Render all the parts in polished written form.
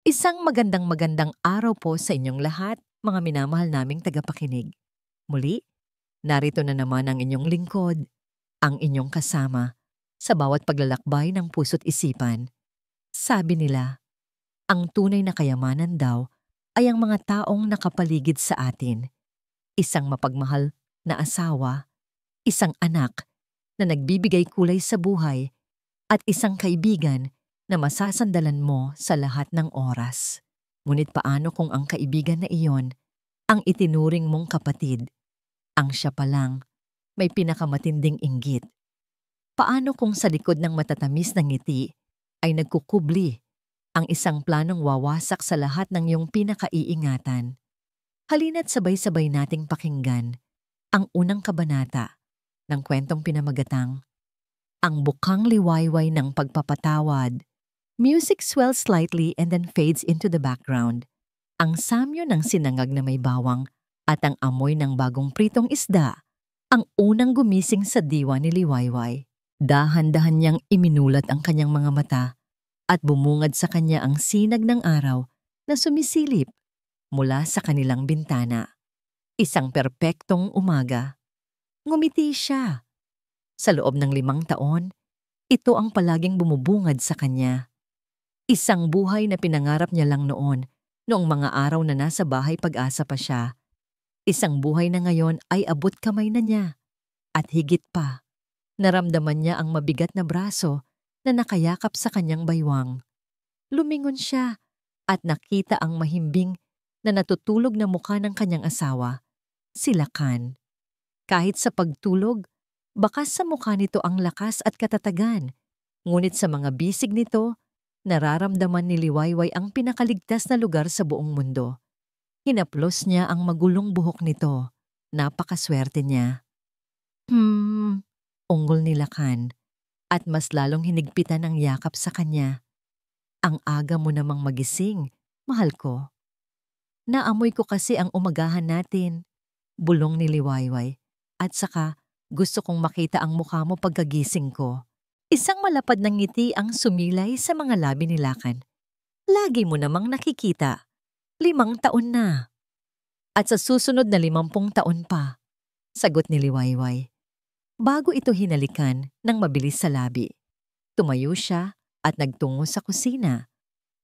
Isang magandang araw po sa inyong lahat, mga minamahal naming tagapakinig. Muli, narito na naman ang inyong lingkod, ang inyong kasama, sa bawat paglalakbay ng puso't isipan. Sabi nila, ang tunay na kayamanan daw ay ang mga taong nakapaligid sa atin. Isang mapagmahal na asawa, isang anak na nagbibigay kulay sa buhay, at isang kaibigan na masasandalan mo sa lahat ng oras. Ngunit paano kung ang kaibigan na iyon ang itinuring mong kapatid? Ang siya pa lang may pinakamatinding inggit. Paano kung sa likod ng matatamis na ngiti ay nagkukubli ang isang planong wawasak sa lahat ng iyong pinakaiingatan? Halina't sabay-sabay nating pakinggan ang unang kabanata ng kwentong pinamagatang Ang Bukang Liwayway ng Pagpapatawad. Music swells slightly and then fades into the background. Ang samyo ng sinangag na may bawang at ang amoy ng bagong pritong isda ang unang gumising sa diwa ni Liwayway. Dahan-dahan niyang iminulat ang kanyang mga mata at bumungad sa kanya ang sinag ng araw na sumisilip mula sa kanilang bintana. Isang perpektong umaga. Ngumiti siya. Sa loob ng 5 taon, ito ang palaging bumubungad sa kanya. Isang buhay na pinangarap niya lang noong mga araw na nasa bahay Pag-asa pa siya. Isang buhay na ngayon ay abot kamay na niya. At higit pa, naramdaman niya ang mabigat na braso na nakayakap sa kanyang baywang. Lumingon siya at nakita ang mahimbing na natutulog na mukha ng kanyang asawa, si Lakan. Kahit sa pagtulog, bakas sa mukha nito ang lakas at katatagan. Ngunit sa mga bisig nito, nararamdaman ni Liwayway ang pinakaligtas na lugar sa buong mundo. Hinaplos niya ang magulong buhok nito. Napakaswerte niya. Ungol ni Lakan, at mas lalong hinigpitan ang yakap sa kanya. Ang aga mo namang magising, mahal ko. Naamoy ko kasi ang umagahan natin, bulong ni Liwayway. At saka, gusto kong makita ang mukha mo pagkagising ko. Isang malapad ng ngiti ang sumilay sa mga labi ni Lakan. Lagi mo namang nakikita. 5 taon na. At sa susunod na 50 taon pa, sagot ni Liwayway. Bago ito hinalikan ng mabilis sa labi, tumayo siya at nagtungo sa kusina,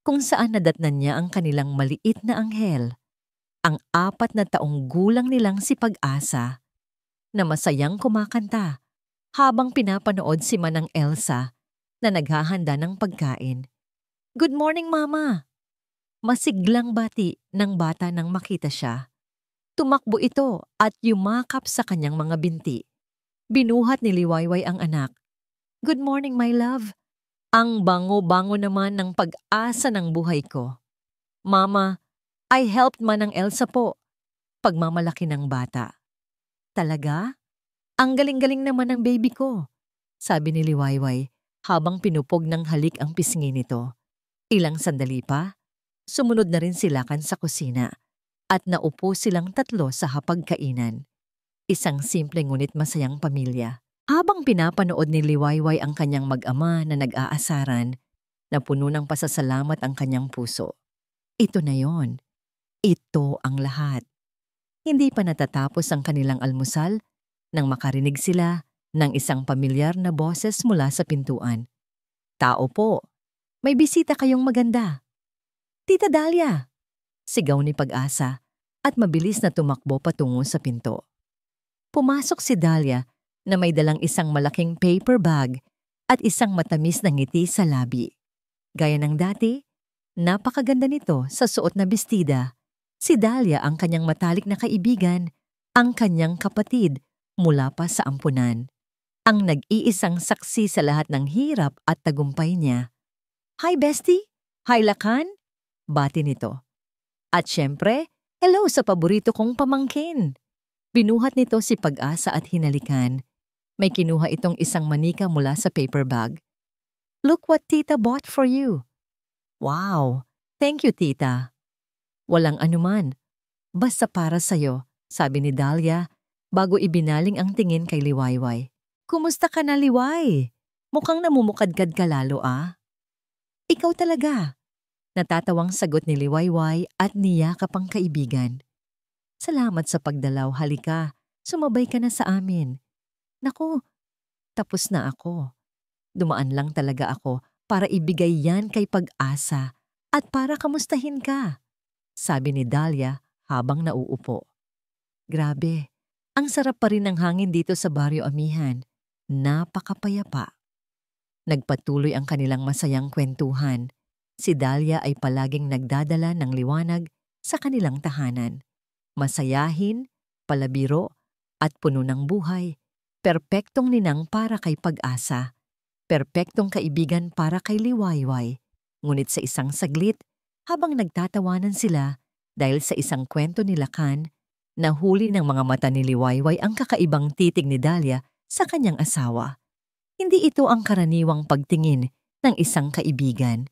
kung saan nadatnan niya ang kanilang maliit na anghel, ang 4 na taong gulang nilang si Pag-asa, na masayang kumakanta habang pinapanood si Manang Elsa na naghahanda ng pagkain. Good morning, Mama! Masiglang bati ng bata nang makita siya. Tumakbo ito at yumakap sa kanyang mga binti. Binuhat ni Liwayway ang anak. Good morning, my love. Ang bango-bango naman ng pag-asa ng buhay ko. Mama, I helped Manang Elsa po. Pagmamalaki ng bata. Talaga? Ang galing-galing naman ng baby ko, sabi ni Liwayway habang pinupog ng halik ang pisngi nito. Ilang sandali pa, sumunod na rin si Lakan sa kusina at naupo silang 3 sa hapagkainan. Isang simple ngunit masayang pamilya. Habang pinapanood ni Liwayway ang kanyang mag-ama na nag-aasaran, na puno ng pasasalamat ang kanyang puso. Ito na yon. Ito ang lahat. Hindi pa natatapos ang kanilang almusal nang makarinig sila ng isang pamilyar na boses mula sa pintuan. Tao po, may bisita kayong maganda. Tita Dahlia, sigaw ni Pag-asa at mabilis na tumakbo patungo sa pinto. Pumasok si Dahlia na may dalang isang malaking paper bag at isang matamis na ngiti sa labi. Gaya ng dati, napakaganda nito sa suot na bestida. Si Dahlia ang kanyang matalik na kaibigan, ang kanyang kapatid mula pa sa ampunan. Ang nag-iisang saksi sa lahat ng hirap at tagumpay niya. Hi, Bestie! Hi, Lakan! Bati nito. At syempre, hello sa paborito kong pamangkin. Binuhat nito si Pag-asa at hinalikan. May kinuha itong isang manika mula sa paper bag. Look what Tita bought for you. Wow, thank you, Tita. Walang anuman. Basta para sa'yo, sabi ni Dahlia bago ibinaling ang tingin kay Liwayway. Kumusta ka na, Liway? Mukhang namumukadkad ka lalo, ah. Ikaw talaga. Natatawang sagot ni Liwayway at niyakap ang kaibigan. Salamat sa pagdalaw, halika. Sumabay ka na sa amin. Naku, tapos na ako. Dumaan lang talaga ako para ibigay yan kay Pag-asa at para kamustahin ka, sabi ni Dahlia habang nauupo. Grabe, ang sarap pa rin ng hangin dito sa Baryo Amihan. Napakapayapa. Nagpatuloy ang kanilang masayang kwentuhan. Si Dahlia ay palaging nagdadala ng liwanag sa kanilang tahanan. Masayahin, palabiro, at puno ng buhay. Perpektong ninang para kay Pag-asa. Perpektong kaibigan para kay Liwayway. Ngunit sa isang saglit, habang nagtatawanan sila dahil sa isang kwento ni Lakan, nahuli ng mga mata ni Liwayway ang kakaibang titig ni Dahlia sa kanyang asawa. Hindi ito ang karaniwang pagtingin ng isang kaibigan.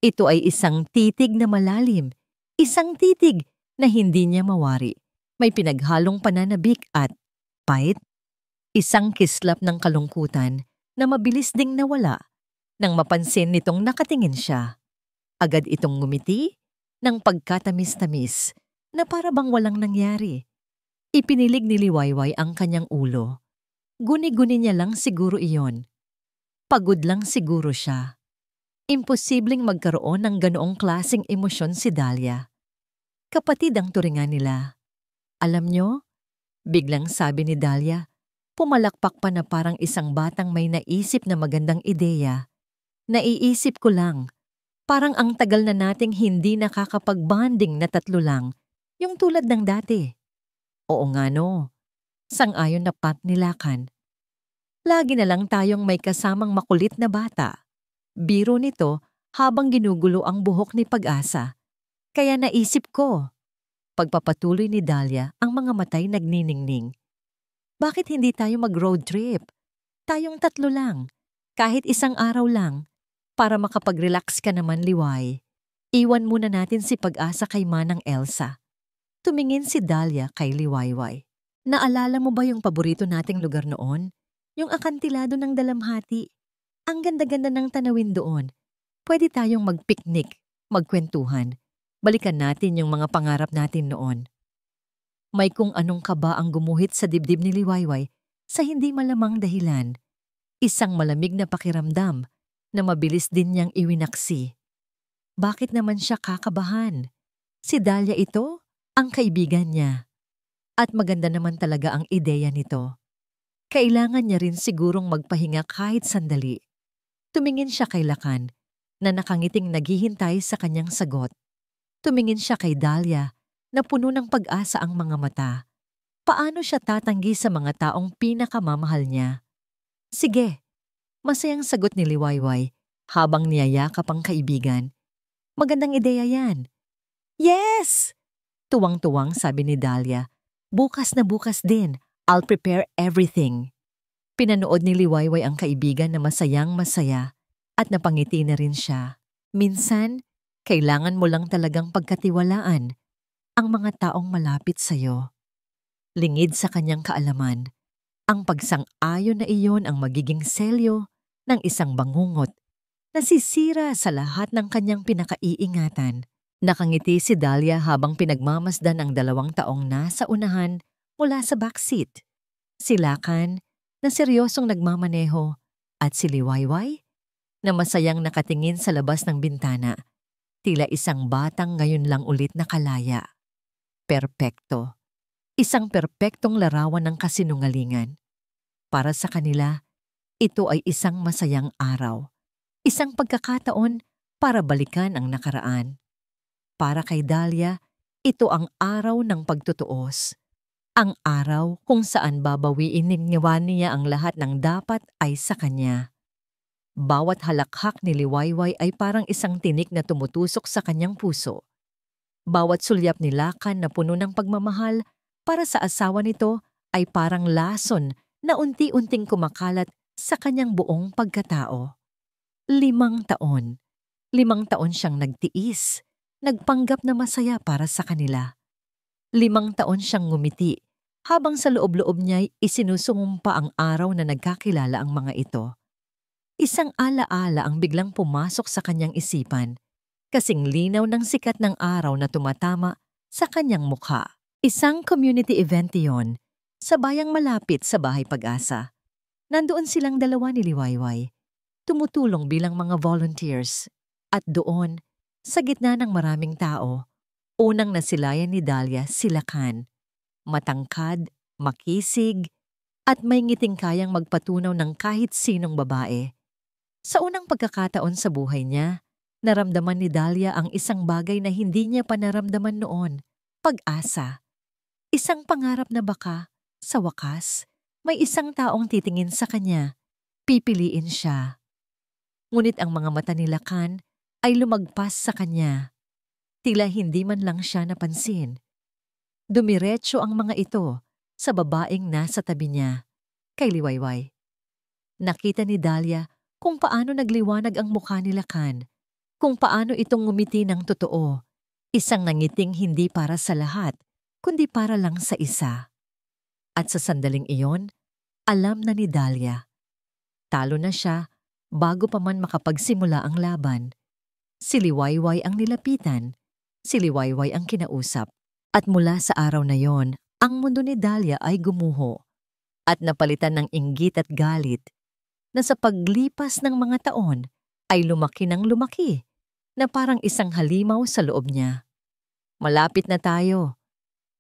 Ito ay isang titig na malalim, isang titig na hindi niya mawari. May pinaghalong pananabik at pait, isang kislap ng kalungkutan na mabilis ding nawala nang mapansin nitong nakatingin siya. Agad itong ngumiti ng pagkatamis-tamis na para bang walang nangyari. Ipinilig ni Liwayway ang kanyang ulo. Guni-guni niya lang siguro iyon. Pagod lang siguro siya. Imposibleng magkaroon ng ganoong klaseng emosyon si Dahlia. Kapatid ang turingan nila. Alam nyo, biglang sabi ni Dahlia, pumalakpak pa na parang isang batang may naisip na magandang ideya. Naiisip ko lang, parang ang tagal na nating hindi nakakapag-bonding na tatlo lang, yung tulad ng dati. Oo nga no, sang-ayon na pat ni Lakan. Lagi na lang tayong may kasamang makulit na bata. Biro nito habang ginugulo ang buhok ni Pag-asa. Kaya naisip ko. Pagpapatuloy ni Dahlia, ang mga matay nagniningning. Bakit hindi tayo mag-road trip? Tayong tatlo lang, kahit isang araw lang, para makapag-relax ka naman, Liway. Iwan muna natin si Pag-asa kay Manang Elsa. Tumingin si Dahlia kay Liwayway. Naalala mo ba yung paborito nating lugar noon? Yung akantilado ng Dalamhati. Ang ganda-ganda ng tanawin doon. Pwede tayong mag-picnic, magkwentuhan. Balikan natin yung mga pangarap natin noon. May kung anong kaba ang gumuhit sa dibdib ni Liwayway sa hindi malamang dahilan. Isang malamig na pakiramdam na mabilis din niyang iwinaksi. Bakit naman siya kakabahan? Si Dahlia ito, ang kaibigan niya. At maganda naman talaga ang ideya nito. Kailangan niya rin sigurong magpahinga kahit sandali. Tumingin siya kay Lakan na nakangiting naghihintay sa kanyang sagot. Tumingin siya kay Dahlia na puno ng pag-asa ang mga mata. Paano siya tatanggi sa mga taong pinakamamahal niya? Sige, masayang sagot ni Liwayway habang niyayakap ang kaibigan. Magandang ideya yan. Yes! Tuwang-tuwang sabi ni Dahlia. Bukas na bukas din, I'll prepare everything. Pinanood ni Liwayway ang kaibigan na masayang masaya at napangiti na rin siya. Minsan, kailangan mo lang talagang pagkatiwalaan ang mga taong malapit sa'yo. Lingid sa kanyang kaalaman, ang pagsang-ayon na iyon ang magiging selyo ng isang bangungot na sisira sa lahat ng kanyang pinakaiingatan. Nakangiti si Dahlia habang pinagmamasdan ang 2 taong nasa unahan mula sa backseat. Si Lakan na seryosong nagmamaneho at si Liwayway na masayang nakatingin sa labas ng bintana. Tila isang batang ngayon lang ulit nakalaya. Perpekto. Isang perpektong larawan ng kasinungalingan. Para sa kanila, ito ay isang masayang araw. Isang pagkakataon para balikan ang nakaraan. Para kay Dahlia, ito ang araw ng pagtutuos. Ang araw kung saan babawiin niya ang lahat ng dapat ay sa kanya. Bawat halakhak ni Liwayway ay parang isang tinik na tumutusok sa kanyang puso. Bawat sulyap ni Lakan na puno ng pagmamahal para sa asawa nito ay parang lason na unti-unting kumakalat sa kanyang buong pagkatao. 5 taon. 5 taon siyang nagtiis, nagpanggap na masaya para sa kanila. 5 taon siyang ngumiti habang sa loob-loob niya'y isinusungumpa ang araw na nagkakilala ang mga ito. Isang ala-ala ang biglang pumasok sa kanyang isipan. kasing linaw ng sikat ng araw na tumatama sa kanyang mukha. Isang community event iyon sa bayang malapit sa Bahay Pag-asa. Nandoon silang dalawa ni Liwayway, tumutulong bilang mga volunteers. At doon, sa gitna ng maraming tao, unang nasilayan ni Dahlia si Lakan. Matangkad, makisig, at may ngiting kayang magpatunaw ng kahit sinong babae. Sa unang pagkakataon sa buhay niya, naramdaman ni Dahlia ang isang bagay na hindi niya pa naramdaman noon, pag-asa. Isang pangarap na baka, sa wakas, may isang taong titingin sa kanya, pipiliin siya. Ngunit ang mga mata ni Lakan ay lumagpas sa kanya. Tila hindi man lang siya napansin. Dumiretso ang mga ito sa babaeng nasa tabi niya, kay Liwayway. Nakita ni Dahlia kung paano nagliwanag ang mukha ni Lakan, kung paano itong ngumiti ng totoo, isang nangiting hindi para sa lahat, kundi para lang sa isa. At sa sandaling iyon, alam na ni Dahlia. Talo na siya bago pa man makapagsimula ang laban. Si Liwayway ang nilapitan, si Liwayway ang kinausap. At mula sa araw na yon, ang mundo ni Dahlia ay gumuho at napalitan ng inggit at galit na sa paglipas ng mga taon ay lumaki ng lumaki na parang isang halimaw sa loob niya. Malapit na tayo,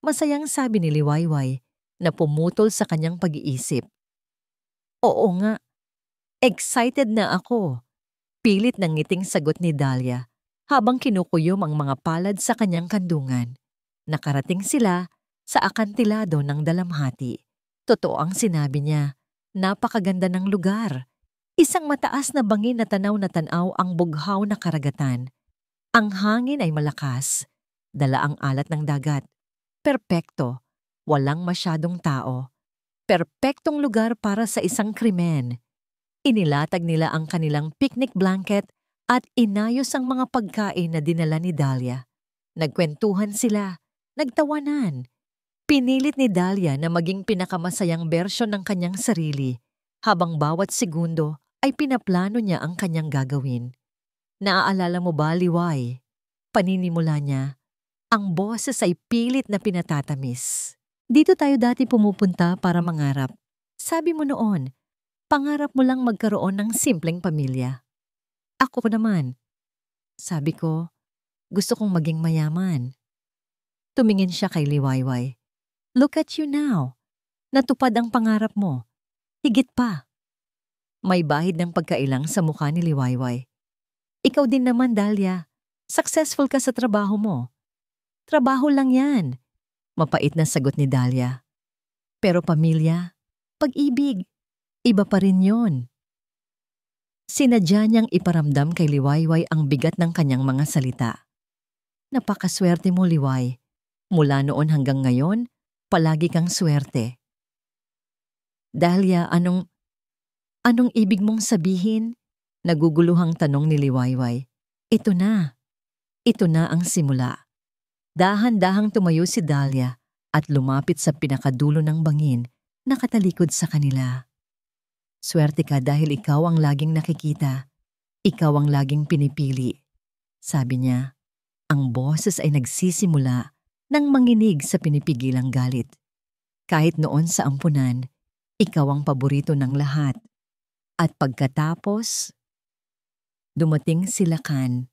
masayang sabi ni Liwayway na pumutol sa kanyang pag-iisip. Oo nga, excited na ako. Pilit ng ngiting sagot ni Dahlia habang kinukuyom ang mga palad sa kanyang kandungan. Nakarating sila sa akantilado ng dalamhati. Totoo ang sinabi niya, napakaganda ng lugar. Isang mataas na bangin na tanaw ang bughaw na karagatan. Ang hangin ay malakas, dala ang alat ng dagat. Perpekto, walang masyadong tao. Perpektong lugar para sa isang krimen. Inilatag nila ang kanilang picnic blanket at inayos ang mga pagkain na dinala ni Dahlia. Nagkwentuhan sila. Nagtawanan. Pinilit ni Dahlia na maging pinakamasayang bersyon ng kanyang sarili habang bawat segundo ay pinaplano niya ang kanyang gagawin. Naaalala mo ba, Liway? Paninimula niya. Ang boses ay pilit na pinatatamis. Dito tayo dati pumupunta para mangarap. Sabi mo noon, pangarap mo lang magkaroon ng simpleng pamilya. Ako naman. Sabi ko, gusto kong maging mayaman. Tumingin siya kay Liwayway. Look at you now. Natupad ang pangarap mo. Higit pa. May bahid ng pagkailang sa mukha ni Liwayway. Ikaw din naman, Dahlia. Successful ka sa trabaho mo. Trabaho lang yan. Mapait na sagot ni Dahlia. Pero pamilya, pag-ibig, iba pa rin yon. Sinadya niyang iparamdam kay Liwayway ang bigat ng kanyang mga salita. Napakaswerte mo, Liway. Mula noon hanggang ngayon, palagi kang swerte. Dahlia, anong ibig mong sabihin? Naguguluhang tanong ni Liwayway. Ito na ang simula. Dahan-dahang tumayo si Dahlia at lumapit sa pinakadulo ng bangin na katalikod sa kanila. Swerte ka dahil ikaw ang laging nakikita. Ikaw ang laging pinipili. Sabi niya, ang boses ay nagsisimula nang manginig sa pinipigilang galit. Kahit noon sa ampunan, ikaw ang paborito ng lahat. At pagkatapos, dumating si Lakan.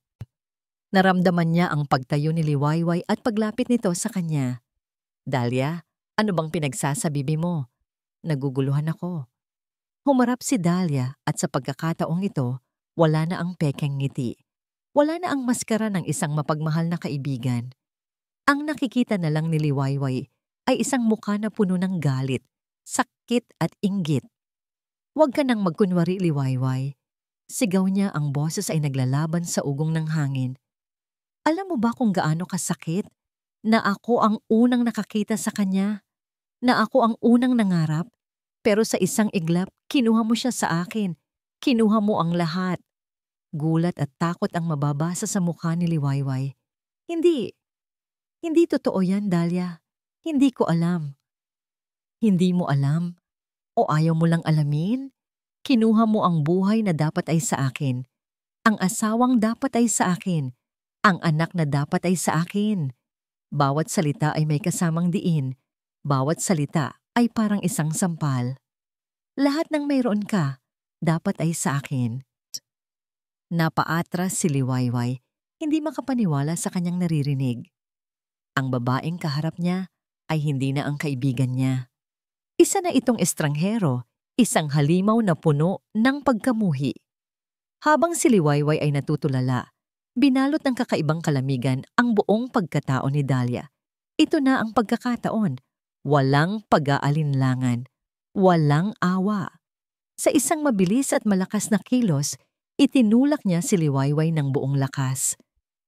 Naramdaman niya ang pagtayo ni Liwayway at paglapit nito sa kanya. Dahlia, ano bang pinagsasabi mo? Naguguluhan ako. Humarap si Dahlia at sa pagkakataong ito, wala na ang pekeng ngiti. Wala na ang maskara ng isang mapagmahal na kaibigan. Ang nakikita na lang ni Liwayway ay isang mukha na puno ng galit, sakit at inggit. Huwag ka nang magkunwari, Liwayway. Sigaw niya, ang boses ay naglalaban sa ugong ng hangin. Alam mo ba kung gaano kasakit na ako ang unang nakakita sa kanya? Na ako ang unang nangarap? Pero sa isang iglap, kinuha mo siya sa akin. Kinuha mo ang lahat. Gulat at takot ang mababasa sa mukha ni Liwayway. Hindi totoo yan, Dahlia. Hindi ko alam. Hindi mo alam? O ayaw mo lang alamin? Kinuha mo ang buhay na dapat ay sa akin. Ang asawang dapat ay sa akin. Ang anak na dapat ay sa akin. Bawat salita ay may kasamang diin. Bawat salita ay parang isang sampal. Lahat ng mayroon ka, dapat ay sa akin. Napaatras si Liwayway, hindi makapaniwala sa kanyang naririnig. Ang babaeng kaharap niya ay hindi na ang kaibigan niya. Isa na itong estranghero, isang halimaw na puno ng pagkamuhi. Habang si Liwayway ay natutulala, binalot ng kakaibang kalamigan ang buong pagkatao ni Dahlia. Ito na ang pagkakataon. Walang pag-aalinlangan. Walang awa. Sa isang mabilis at malakas na kilos, itinulak niya si Liwayway ng buong lakas.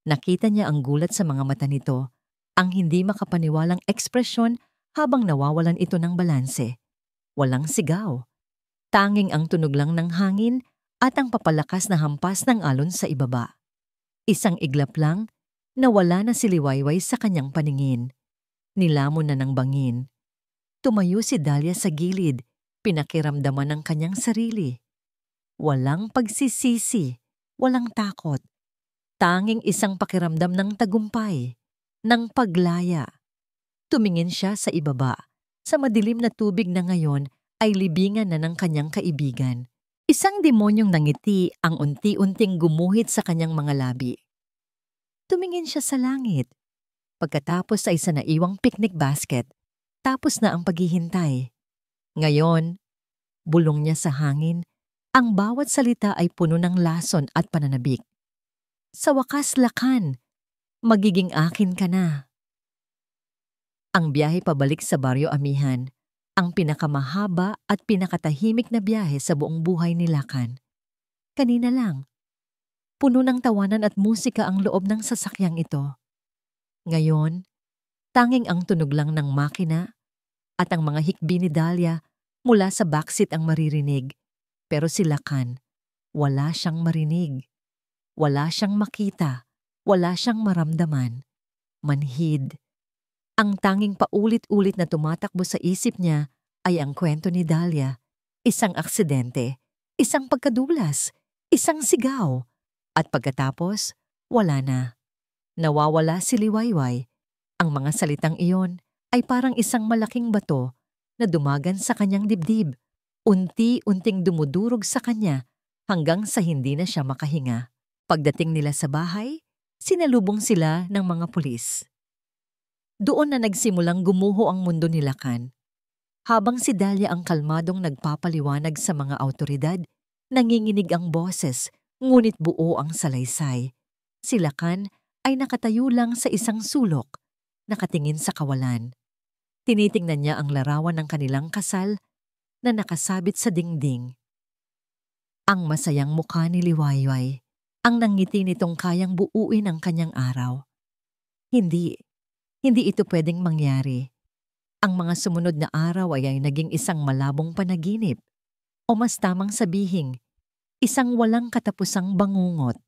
Nakita niya ang gulat sa mga mata nito, ang hindi makapaniwalang ekspresyon habang nawawalan ito ng balanse. Walang sigaw. Tanging ang tunog lang ng hangin at ang papalakas na hampas ng alon sa ibaba. Isang iglap lang, nawala na si Liwayway sa kanyang paningin. Nilamon na ng bangin. Tumayo si Dahlia sa gilid, pinakiramdaman ng kanyang sarili. Walang pagsisisi, walang takot. Tanging isang pakiramdam ng tagumpay, ng paglaya. Tumingin siya sa ibaba. Sa madilim na tubig na ngayon ay libingan na ng kanyang kaibigan. Isang demonyong nangiti ang unti-unting gumuhit sa kanyang mga labi. Tumingin siya sa langit. Pagkatapos ay sa naiwang picnic basket, tapos na ang paghihintay. Ngayon, bulong niya sa hangin, ang bawat salita ay puno ng lason at pananabik. Sa wakas, Lakan, magiging akin ka na. Ang biyahe pabalik sa Baryo Amihan, ang pinakamahaba at pinakatahimik na biyahe sa buong buhay ni Lakan. Kanina lang, puno ng tawanan at musika ang loob ng sasakyang ito. Ngayon, tanging ang tunog lang ng makina at ang mga hikbi ni Dahlia mula sa backseat ang maririnig. Pero si Lakan, wala siyang marinig. Wala siyang makita. Wala siyang maramdaman. Manhid. Ang tanging paulit-ulit na tumatakbo sa isip niya ay ang kwento ni Dahlia. Isang aksidente, isang pagkadulas, isang sigaw. At pagkatapos, wala na. Nawawala si Liwayway. Ang mga salitang iyon ay parang isang malaking bato na dumagan sa kanyang dibdib. Unti-unting dumudurog sa kanya hanggang sa hindi na siya makahinga. Pagdating nila sa bahay, sinalubong sila ng mga pulis. Doon na nagsimulang gumuho ang mundo ni Lakan. Habang si Dahlia ang kalmadong nagpapaliwanag sa mga awtoridad, nanginginig ang boses, ngunit buo ang salaysay. Si Lakan ay nakatayo lang sa isang sulok, nakatingin sa kawalan. Tinitingnan niya ang larawan ng kanilang kasal na nakasabit sa dingding. Ang masayang mukha ni Liwayway, ang nangiti nitong kayang buuin ang kanyang araw. Hindi ito pwedeng mangyari. Ang mga sumunod na araw ay naging isang malabong panaginip, o mas tamang sabihin, isang walang katapusang bangungot.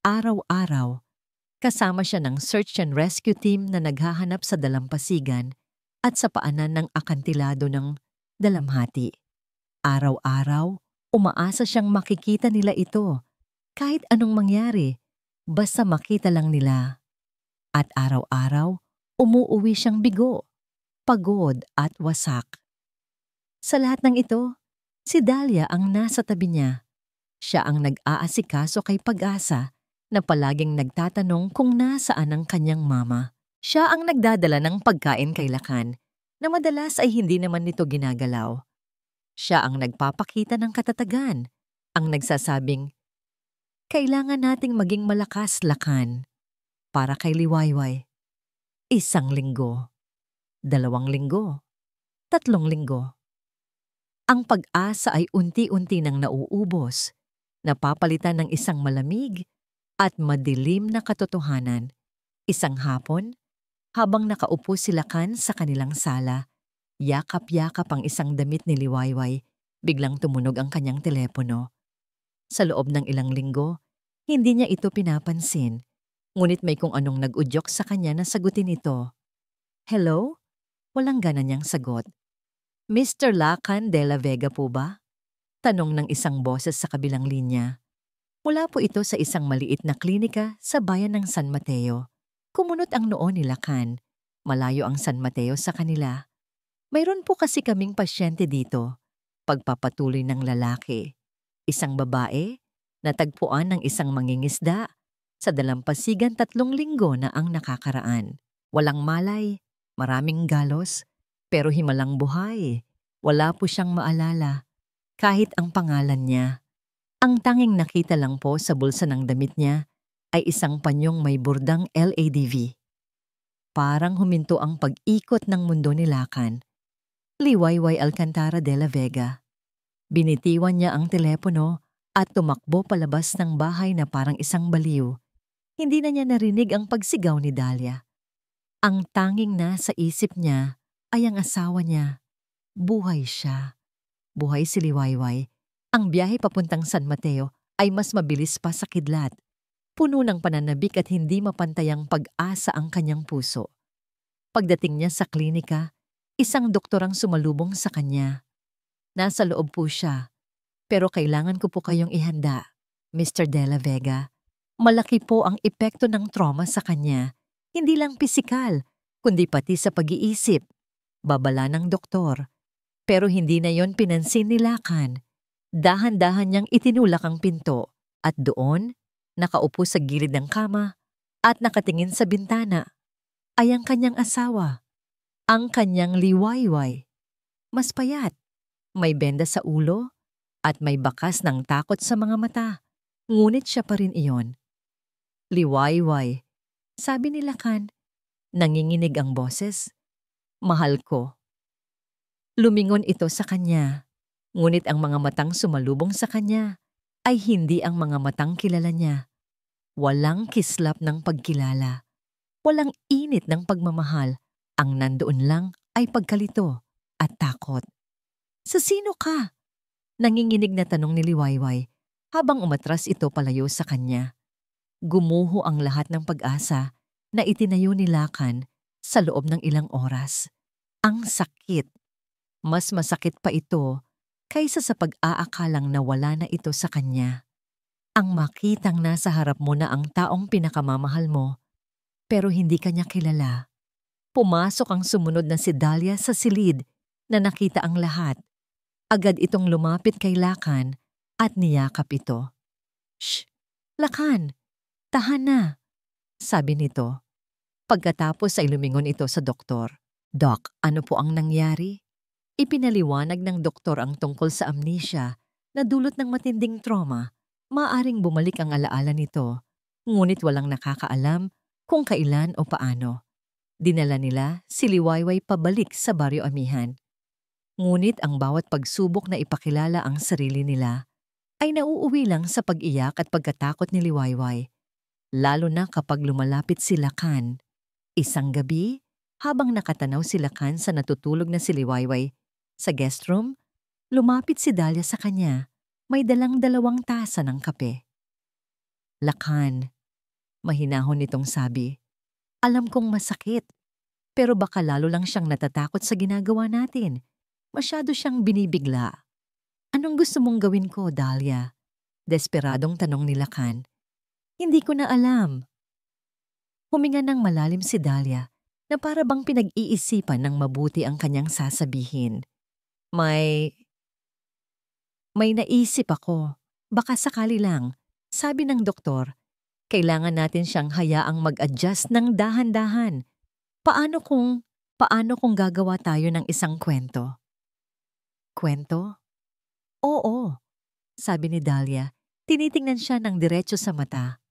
Araw-araw, kasama siya ng search and rescue team na naghahanap sa dalampasigan at sa paanan ng akantilado ng dalamhati. Araw-araw, umaasa siyang makikita nila ito, kahit anong mangyari, basta makita lang nila. At araw-araw, umuuwi siyang bigo, pagod at wasak. Sa lahat ng ito, si Dahlia ang nasa tabi niya. Siya ang nag-aasikaso kay Pag-asa na palaging nagtatanong kung nasaan ang kanyang mama. Siya ang nagdadala ng pagkain kay Lakan na madalas ay hindi naman nito ginagalaw. Siya ang nagpapakita ng katatagan, ang nagsasabing, kailangan nating maging malakas, Lakan, para kay Liwayway. 1 linggo, 2 linggo, 3 linggo. Ang Pag-asa ay unti-unti nang nauubos, napapalitan ng isang malamig at madilim na katotohanan. Isang hapon, habang nakaupo si Lakan sa kanilang sala, yakap-yakap ang isang damit ni Liwayway, biglang tumunog ang kanyang telepono. Sa loob ng ilang linggo, hindi niya ito pinapansin, ngunit may kung anong nag-udyok sa kanya na sagutin ito. Hello? Walang gana niyang sagot. Mr. Lakan de la Vega po ba? Tanong ng isang boses sa kabilang linya. Mula po ito sa isang maliit na klinika sa bayan ng San Mateo. Kumunot ang noo ni Lacan. Malayo ang San Mateo sa kanila. Mayroon po kasi kaming pasyente dito. Pagpapatuloy ng lalaki. Isang babae, natagpuan ng isang mangingisda. Sa dalampasigan 3 linggo na ang nakakaraan. Walang malay, maraming galos, pero himalang buhay. Wala po siyang maalala, kahit ang pangalan niya. Ang tanging nakita lang po sa bulsa ng damit niya ay isang panyong may burdang LADV. Parang huminto ang pag-ikot ng mundo ni Lacan. Liwayway Alcantara de la Vega. Binitiwan niya ang telepono at tumakbo palabas ng bahay na parang isang baliw. Hindi na niya narinig ang pagsigaw ni Dahlia. Ang tanging nasa isip niya ay ang asawa niya. Buhay siya. Buhay si Liwayway. Ang biyahe papuntang San Mateo ay mas mabilis pa sa kidlat. Puno ng pananabik at hindi mapantayang pag-asa ang kanyang puso. Pagdating niya sa klinika, isang doktor ang sumalubong sa kanya. Nasa loob po siya. Pero kailangan ko po kayong ihanda, Mr. De La Vega. Malaki po ang epekto ng trauma sa kanya. Hindi lang pisikal, kundi pati sa pag-iisip. Babala ng doktor. Pero hindi na yon pinansin ni Lacan. Dahan-dahan niyang itinulak ang pinto at doon, nakaupo sa gilid ng kama at nakatingin sa bintana, ay ang kanyang asawa, ang kanyang Liwayway. Mas payat, may benda sa ulo at may bakas ng takot sa mga mata, ngunit siya pa rin iyon. Liwayway, sabi ni Lacan, nanginginig ang boses. Mahal ko. Lumingon ito sa kanya. Ngunit ang mga matang sumalubong sa kanya ay hindi ang mga matang kilala niya. Walang kislap ng pagkilala. Walang init ng pagmamahal. Ang nandoon lang ay pagkalito at takot. Sa sino ka? Nanginginig na tanong ni Liwayway habang umatras ito palayo sa kanya. Gumuho ang lahat ng pag-asa na itinayo ni Lacan sa loob ng ilang oras. Ang sakit. Mas masakit pa ito kaysa sa pag-aakalang nawala na ito sa kanya. Ang makitang nasa harap mo na ang taong pinakamamahal mo, pero hindi kanya kilala. Pumasok ang sumunod na si Dahlia sa silid na nakita ang lahat. Agad itong lumapit kay Lacan at niyakap ito. Shh! Lacan! Tahan na! Sabi nito. Pagkatapos ay lumingon ito sa doktor. Doc, ano po ang nangyari? Ipinaliwanag ng doktor ang tungkol sa amnesia na dulot ng matinding trauma. Maaring bumalik ang alaala nito, ngunit walang nakakaalam kung kailan o paano. Dinala nila si Liwayway pabalik sa Baryo Amihan. Ngunit ang bawat pagsubok na ipakilala ang sarili nila ay nauuwi lang sa pag-iyak at pagkatakot ni Liwayway, lalo na kapag lumalapit si Lacan. Isang gabi, habang nakatanaw si Lacan sa natutulog na si Liwayway sa guest room, lumapit si Dahlia sa kanya. May dalang 2 tasa ng kape. Lacan, mahinahon nitong sabi. Alam kong masakit, pero baka lalo lang siyang natatakot sa ginagawa natin. Masyado siyang binibigla. Anong gusto mong gawin ko, Dahlia? Desperadong tanong ni Lacan. Hindi ko na alam. Huminga ng malalim si Dahlia na para bang pinag-iisipan ng mabuti ang kanyang sasabihin. May naisip ako. Baka sakali lang. Sabi ng doktor, kailangan natin siyang hayaang mag-adjust ng dahan-dahan. Paano kung gagawa tayo ng isang kwento? Kwento? Oo, sabi ni Dahlia. Tinitingnan siya ng diretso sa mata.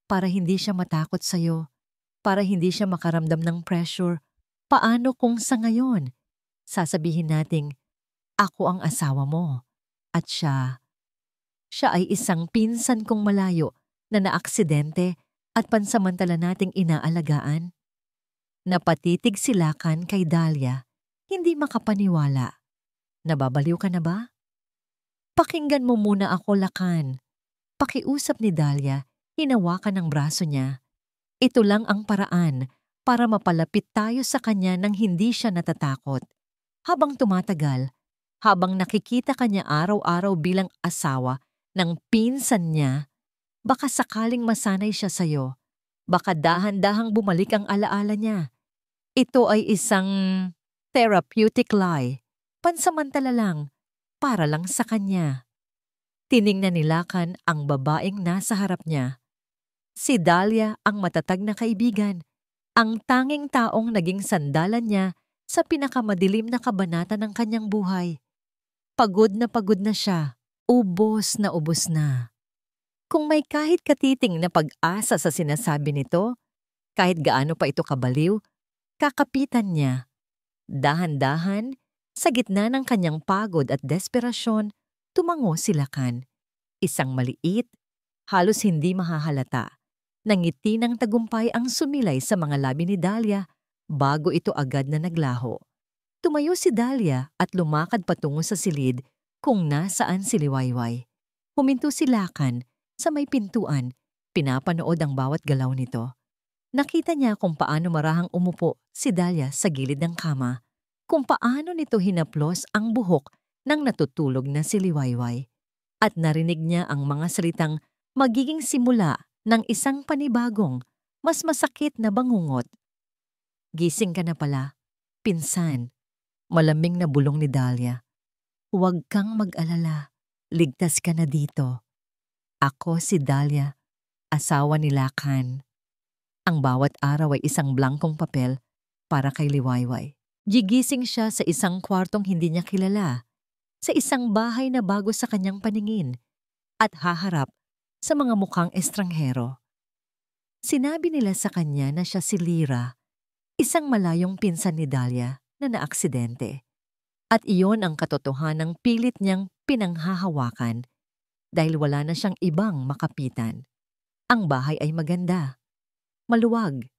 Para hindi siya matakot sa'yo, para hindi siya makaramdam ng pressure, paano kung sa ngayon sasabihin nating, ako ang asawa mo at siya ay isang pinsan kong malayo na naaksidente at pansamantala nating inaalagaan? Napatitig si Lacan kay Dahlia, hindi makapaniwala. Nababaliw ka na ba? Pakinggan mo muna ako, Lacan. Pakiusap ni Dahlia, hinawakan ng braso niya. Ito lang ang paraan para mapalapit tayo sa kanya nang hindi siya natatakot. Habang tumatagal, habang nakikita kanya araw-araw bilang asawa ng pinsan niya, baka sakaling masanay siya sa'yo. Baka dahan-dahang bumalik ang alaala niya. Ito ay isang therapeutic lie. Pansamantala lang, para lang sa kanya. Tiningnan ni Lakan ang babaeng nasa harap niya. Si Dahlia ang matatag na kaibigan, ang tanging taong naging sandalan niya sa pinakamadilim na kabanata ng kanyang buhay. Pagod na siya, ubos na ubos na. Kung may kahit katiting na pag-asa sa sinasabi nito, kahit gaano pa ito kabaliw, kakapitan niya. Dahan-dahan, sa gitna ng kanyang pagod at desperasyon, tumango si Lakan. Isang maliit, halos hindi mahahalata. Nangiti ng tagumpay ang sumilay sa mga labi ni Dahlia bago ito agad na naglaho. Tumayo si Dahlia at lumakad patungo sa silid kung nasaan si Liwayway. Huminto si Lakan sa may pintuan, pinapanood ang bawat galaw nito. Nakita niya kung paano marahang umupo si Dahlia sa gilid ng kama, kung paano nito hinaplos ang buhok ng natutulog na si Liwayway. At narinig niya ang mga salitang magiging simula ng isang panibagong, mas masakit na bangungot. Gising ka na pala, pinsan. Malamig na bulong ni Dahlia. Huwag kang mag-alala, ligtas ka na dito. Ako si Dahlia, asawa ni Lakan. Ang bawat araw ay isang blankong papel para kay Liwayway. Gigising siya sa isang kwartong hindi niya kilala, sa isang bahay na bago sa kanyang paningin, at haharap sa mga mukhang estranghero. Sinabi nila sa kanya na siya si Lyra, isang malayong pinsan ni Dahlia na naaksidente. At iyon ang katotohanang pilit niyang pinanghahawakan dahil wala na siyang ibang makapitan. Ang bahay ay maganda, maluwag,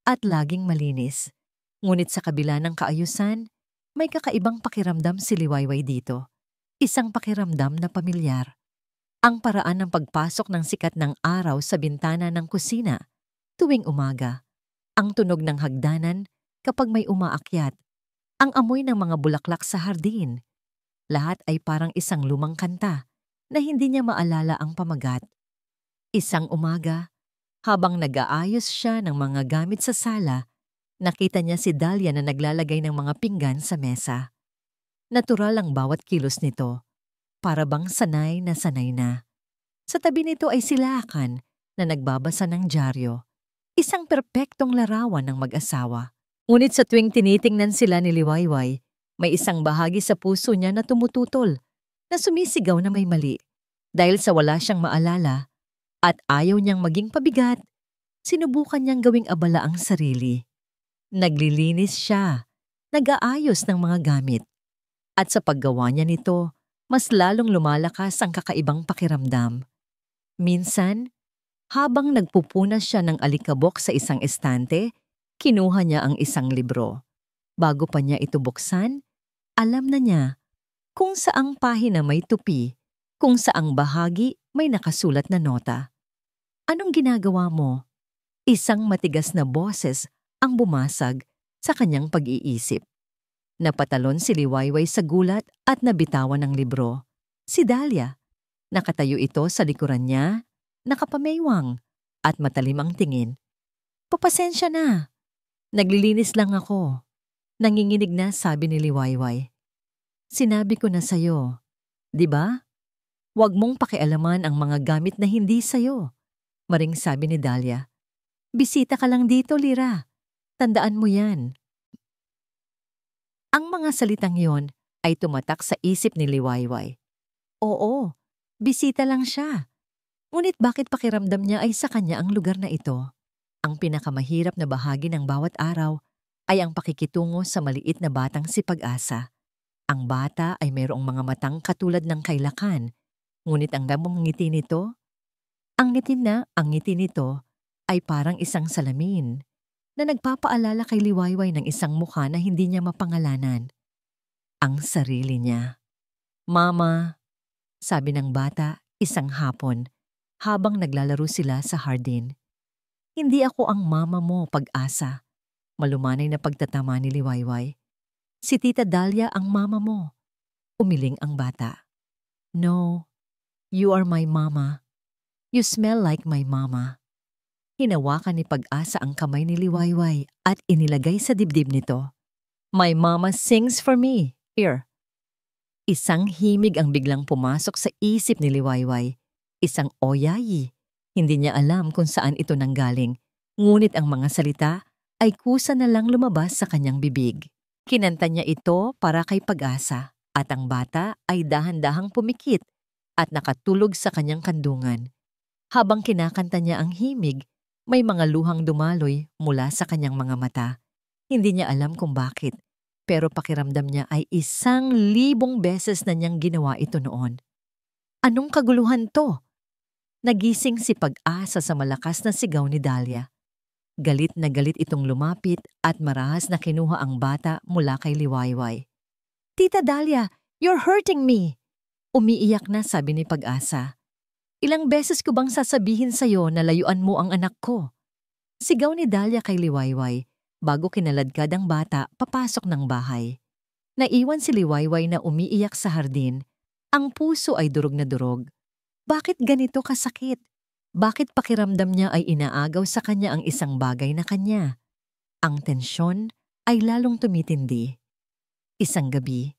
at laging malinis. Ngunit sa kabila ng kaayusan, may kakaibang pakiramdam si Liwayway dito. Isang pakiramdam na pamilyar. Ang paraan ng pagpasok ng sikat ng araw sa bintana ng kusina tuwing umaga. Ang tunog ng hagdanan kapag may umaakyat. Ang amoy ng mga bulaklak sa hardin. Lahat ay parang isang lumang kanta na hindi niya maalala ang pamagat. Isang umaga, habang nag-aayos siya ng mga gamit sa sala, nakita niya si Dahlia na naglalagay ng mga pinggan sa mesa. Natural ang bawat kilos nito. Para bang sanay na sanay na. Sa tabi nito ay si Lakan na nagbabasa ng dyaryo. Isang perpektong larawan ng mag-asawa. Ngunit sa tuwing tinitingnan sila ni Liwayway, may isang bahagi sa puso niya na tumututol, na sumisigaw na may mali. Dahil sa wala siyang maalala at ayaw niyang maging pabigat, sinubukan niyang gawing abala ang sarili. Naglilinis siya, nag-aayos ng mga gamit. At sa paggawa niya nito, mas lalong lumalakas ang kakaibang pakiramdam. Minsan, habang nagpupunas siya ng alikabok sa isang estante, kinuha niya ang isang libro. Bago pa niya ito buksan, alam na niya kung saang pahina may tupi, kung saang bahagi may nakasulat na nota. Anong ginagawa mo? Isang matigas na boses ang bumasag sa kanyang pag-iisip. Napatalon si Liwayway sa gulat at nabitawan ng libro. Si Dahlia. Nakatayo ito sa likuran niya, nakapameywang at matalim ang tingin. Papasensya na. Naglilinis lang ako. Nanginginig na sabi ni Liwayway. Sinabi ko na sa'yo, di ba? Huwag mong pakialaman ang mga gamit na hindi sa'yo. Maring sabi ni Dahlia. Bisita ka lang dito, Lyra. Tandaan mo yan. Ang mga salitang yon ay tumatak sa isip ni Liwayway. Oo, bisita lang siya. Ngunit bakit pakiramdam niya ay sa kanya ang lugar na ito? Ang pinakamahirap na bahagi ng bawat araw ay ang pakikitungo sa maliit na batang si Pag-asa. Ang bata ay mayroong mga matang katulad ng kay Lakan, ngunit ang damong ngiti nito, ang ngiti nito ay parang isang salamin na nagpapaalala kay Liwayway ng isang mukha na hindi niya mapangalanan. Ang sarili niya. Mama, sabi ng bata isang hapon habang naglalaro sila sa hardin. Hindi ako ang mama mo, Pag-asa. Malumanay na pagtatama ni Liwayway. Si Tita Dahlia ang mama mo. Umiling ang bata. No, You are my mama. You smell like my mama. Hinawakan ni Pag-asa ang kamay ni Liwayway at inilagay sa dibdib nito. My mama sings for me. Here. Isang himig ang biglang pumasok sa isip ni Liwayway. Isang oyayi. Hindi niya alam kung saan ito nanggaling. Ngunit ang mga salita ay kusa na lang lumabas sa kanyang bibig. Kinanta niya ito para kay Pag-asa at ang bata ay dahan-dahang pumikit at nakatulog sa kanyang kandungan. Habang kinakanta niya ang himig, may mga luhang dumaloy mula sa kanyang mga mata. Hindi niya alam kung bakit, pero pakiramdam niya ay 1,000 beses na niyang ginawa ito noon. Anong kaguluhan to? Nagising si Pag-asa sa malakas na sigaw ni Dahlia. Galit na galit itong lumapit at marahas na kinuha ang bata mula kay Liwayway. Tita Dahlia, you're hurting me! Umiiyak na sabi ni Pag-asa. Ilang beses ko bang sasabihin sa'yo na layuan mo ang anak ko? Sigaw ni Dahlia kay Liwayway bago kinaladkad ang bata papasok ng bahay. Naiwan si Liwayway na umiiyak sa hardin. Ang puso ay durog na durog. Bakit ganito kasakit? Bakit pakiramdam niya ay inaagaw sa kanya ang isang bagay na kanya? Ang tensyon ay lalong tumitindi. Isang gabi,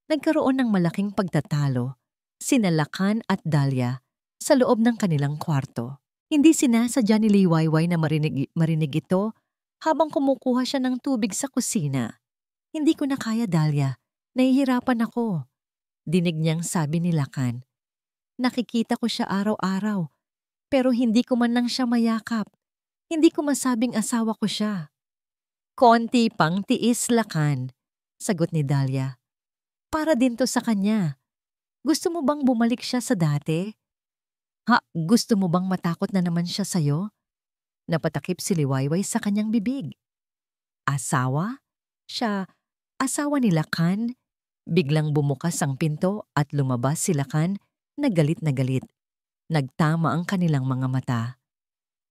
nagkaroon ng malaking pagtatalo sina Lakan at Dahlia sa loob ng kanilang kwarto. Hindi sinasadya ni Liwayway na marinig ito habang kumukuha siya ng tubig sa kusina. Hindi ko na kaya, Dahlia. Nahihirapan ako. Dinig niyang sabi ni Lakan. Nakikita ko siya araw-araw, pero hindi ko man lang siya mayakap. Hindi ko masabing asawa ko siya. Konti pang tiis, Lakan, sagot ni Dahlia. Para din to sa kanya. Gusto mo bang bumalik siya sa dati? Gusto mo bang matakot na naman siya sa'yo? Napatakip si Liwayway sa kanyang bibig. Asawa? Siya, asawa ni Lakan? Biglang bumukas ang pinto at lumabas si Lakan na galit na galit. Nagtama ang kanilang mga mata.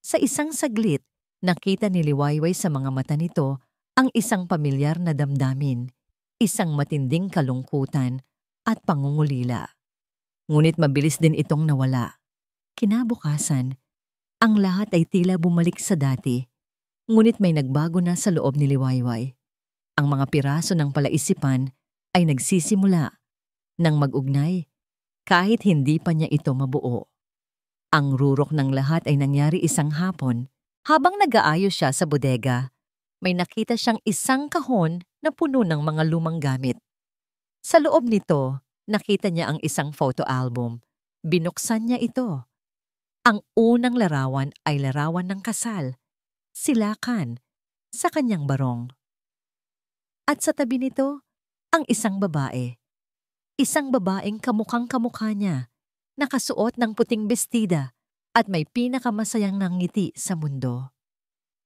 Sa isang saglit, nakita ni Liwayway sa mga mata nito ang isang pamilyar na damdamin, isang matinding kalungkutan at pangungulila. Ngunit mabilis din itong nawala. Kinabukasan, ang lahat ay tila bumalik sa dati, ngunit may nagbago na sa loob ni Liwayway. Ang mga piraso ng palaisipan ay nagsisimula ng mag-ugnay kahit hindi pa niya ito mabuo. Ang rurok ng lahat ay nangyari isang hapon. Habang nag-aayos siya sa bodega, may nakita siyang isang kahon na puno ng mga lumang gamit. Sa loob nito, nakita niya ang isang photo album. Binuksan niya ito. Ang unang larawan ay larawan ng kasal, si Lakan, sa kanyang barong. At sa tabi nito, ang isang babae. Isang babaeng kamukhang-kamukha niya, nakasuot ng puting bestida at may pinakamasayang ngiti sa mundo.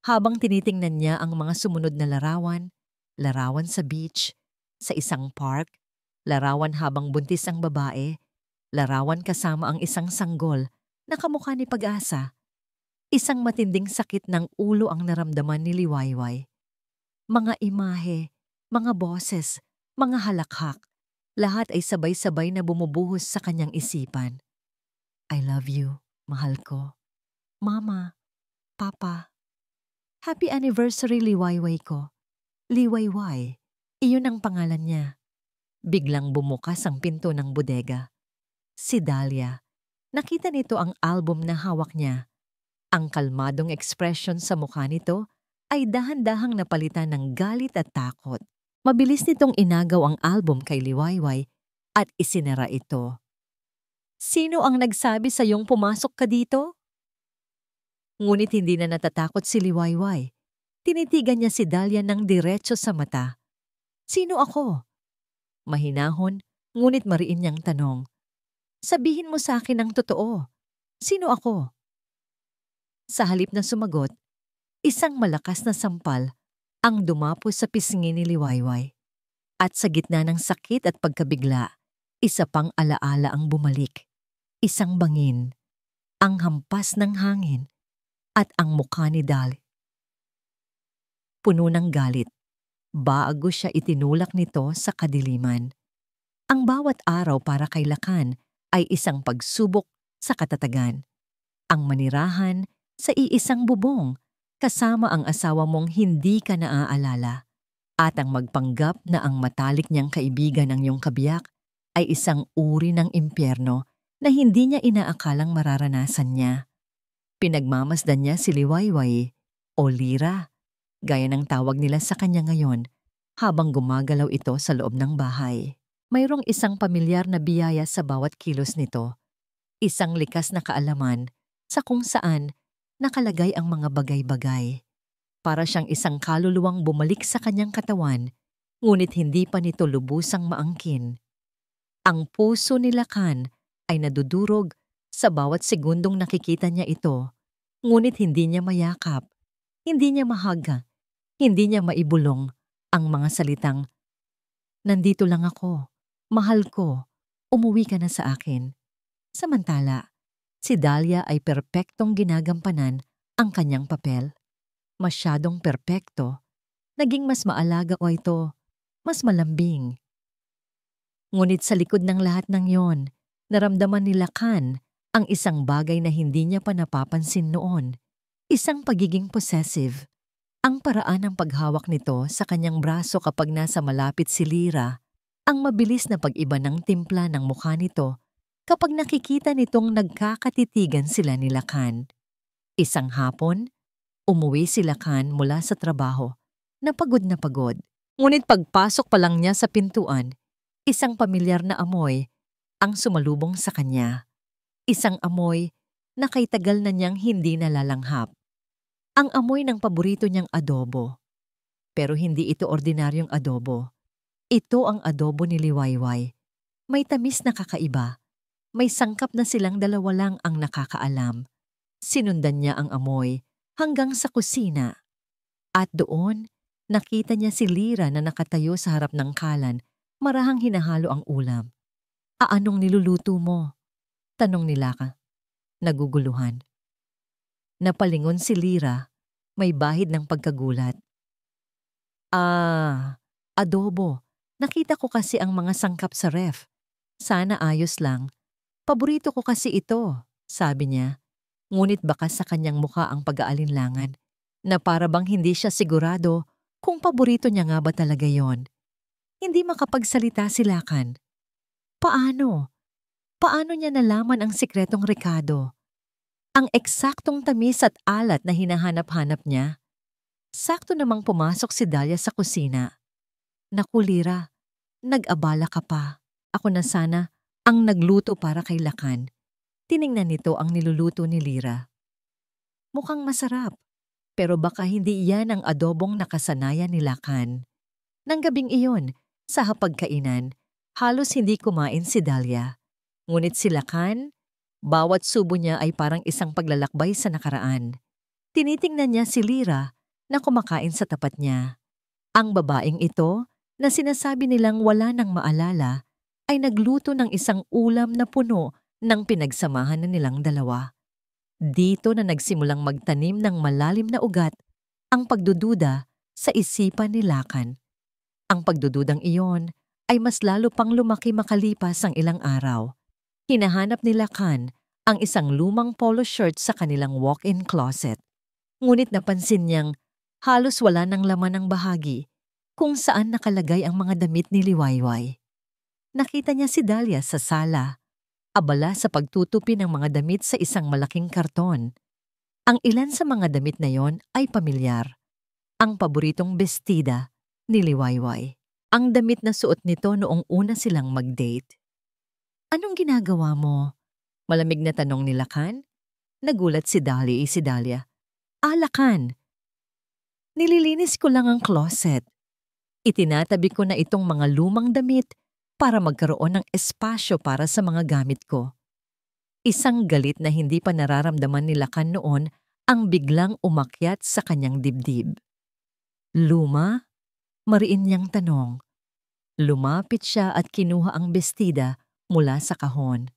Habang tinitingnan niya ang mga sumunod na larawan, larawan sa beach, sa isang park, larawan habang buntis ang babae, larawan kasama ang isang sanggol na kamukha ni Pag-asa. Isang matinding sakit ng ulo ang naramdaman ni Liwayway. Mga imahe, mga boses, mga halakhak, lahat ay sabay-sabay na bumubuhos sa kanyang isipan. I love you, mahal ko. Mama, Papa. Happy anniversary, Liwayway ko. Liwayway, iyon ang pangalan niya. Biglang bumukas ang pinto ng bodega. Si Dahlia. Nakita nito ang album na hawak niya. Ang kalmadong ekspresyon sa mukha nito ay dahan-dahang napalitan ng galit at takot. Mabilis nitong inagaw ang album kay Liwayway at isinara ito. Sino ang nagsabi sa iyong pumasok ka dito? Ngunit hindi na natatakot si Liwayway. Tinitigan niya si Dahlia ng diretso sa mata. Sino ako? Mahinahon, ngunit mariin niyang tanong. Sabihin mo sa akin ang totoo. Sino ako? Sa halip na sumagot, isang malakas na sampal ang dumapo sa pisngi ni Liwayway. At sa gitna ng sakit at pagkabigla, isa pang alaala ang bumalik. Isang bangin, ang hampas ng hangin, at ang mukha ni Dahlia. Puno ng galit, bago siya itinulak nito sa kadiliman. Ang bawat araw para kay Lakan ay isang pagsubok sa katatagan. Ang manirahan sa iisang bubong kasama ang asawa mong hindi ka naaalala. At ang magpanggap na ang matalik niyang kaibigan ng iyong kabiyak ay isang uri ng impyerno na hindi niya inaakalang mararanasan niya. Pinagmamasdan niya si Liwayway o Lira, gaya ng tawag nila sa kanya ngayon, habang gumagalaw ito sa loob ng bahay. Mayroong isang pamilyar na biyaya sa bawat kilos nito, isang likas na kaalaman sa kung saan nakalagay ang mga bagay-bagay. Para siyang isang kaluluwang bumalik sa kanyang katawan, ngunit hindi pa nito lubusang maangkin. Ang puso ni Lakan ay nadudurog sa bawat segundong nakikita niya ito, ngunit hindi niya mayakap, hindi niya mahaga, hindi niya maibulong ang mga salitang, "Nandito lang ako, mahal ko, umuwi ka na sa akin." Samantala, si Dahlia ay perpektong ginagampanan ang kanyang papel. Masyadong perpekto, naging mas maalaga o ito, mas malambing. Ngunit sa likod ng lahat ng yon, naramdaman ni Lakan ang isang bagay na hindi niya pa napapansin noon, isang pagiging possessive. Ang paraan ng paghawak nito sa kanyang braso kapag nasa malapit si Lira, ang mabilis na pag-iba ng timpla ng mukha nito kapag nakikita nitong nagkakatitigan sila ni Lakan. Isang hapon, umuwi si Lakan mula sa trabaho, na pagod na pagod. Ngunit pagpasok pa lang niya sa pintuan, isang pamilyar na amoy ang sumalubong sa kanya. Isang amoy na kay tagal na niyang hindi nalalanghap. Ang amoy ng paborito niyang adobo. Pero hindi ito ordinaryong adobo. Ito ang adobo ni Liwayway. May tamis na kakaiba. May sangkap na silang dalawa lang ang nakakaalam. Sinundan niya ang amoy hanggang sa kusina. At doon, nakita niya si Lira na nakatayo sa harap ng kalan, marahang hinahalo ang ulam. "Anong niluluto mo?" tanong ni Laka, naguguluhan. Napalingon si Lira, may bahid ng pagkagulat. Adobo. Nakita ko kasi ang mga sangkap sa ref. Sana ayos lang. Paborito ko kasi ito," sabi niya. Ngunit baka sa kanyang mukha ang pag-aalinlangan, na para bang hindi siya sigurado kung paborito niya nga ba talaga yon. Hindi makapagsalita si Lakan. Paano? Paano niya nalaman ang sikretong rekado? Ang eksaktong tamis at alat na hinahanap-hanap niya? Sakto namang pumasok si Dahlia sa kusina. "Naku Lira, nag-abala ka pa. Ako na sana ang nagluto para kay Lakan." Tiningnan nito ang niluluto ni Lira. Mukhang masarap, pero baka hindi iyan ang adobong nakasanayan ni Lakan. Nang gabing iyon, sa hapagkainan, halos hindi kumain si Dahlia. Ngunit si Lakan, bawat subo niya ay parang isang paglalakbay sa nakaraan. Tinitingnan niya si Lira na kumakain sa tapat niya. Ang babaeng ito, na sinasabi nilang wala nang maalala, ay nagluto ng isang ulam na puno ng pinagsamahan na nilang dalawa. Dito na nagsimulang magtanim ng malalim na ugat ang pagdududa sa isipan ni Lakan. Ang pagdududang iyon ay mas lalo pang lumaki makalipas ang ilang araw. Hinahanap ni Lakan ang isang lumang polo shirt sa kanilang walk-in closet. Ngunit napansin niyang halos wala ng laman ang bahagi kung saan nakalagay ang mga damit ni Liwayway. Nakita niya si Dahlia sa sala, abala sa pagtutupi ng mga damit sa isang malaking karton. Ang ilan sa mga damit na yon ay pamilyar. Ang paboritong bestida ni Liwayway. Ang damit na suot nito noong una silang mag-date. "Anong ginagawa mo?" Malamig na tanong ni Lakan. Nagulat si Dahlia. Lakan. Nililinis ko lang ang closet. Itinatabi ko na itong mga lumang damit para magkaroon ng espasyo para sa mga gamit ko. Isang galit na hindi pa nararamdaman ni Lakan noon ang biglang umakyat sa kanyang dibdib. "Luma?" Mariin niyang tanong. Lumapit siya at kinuha ang bestida mula sa kahon.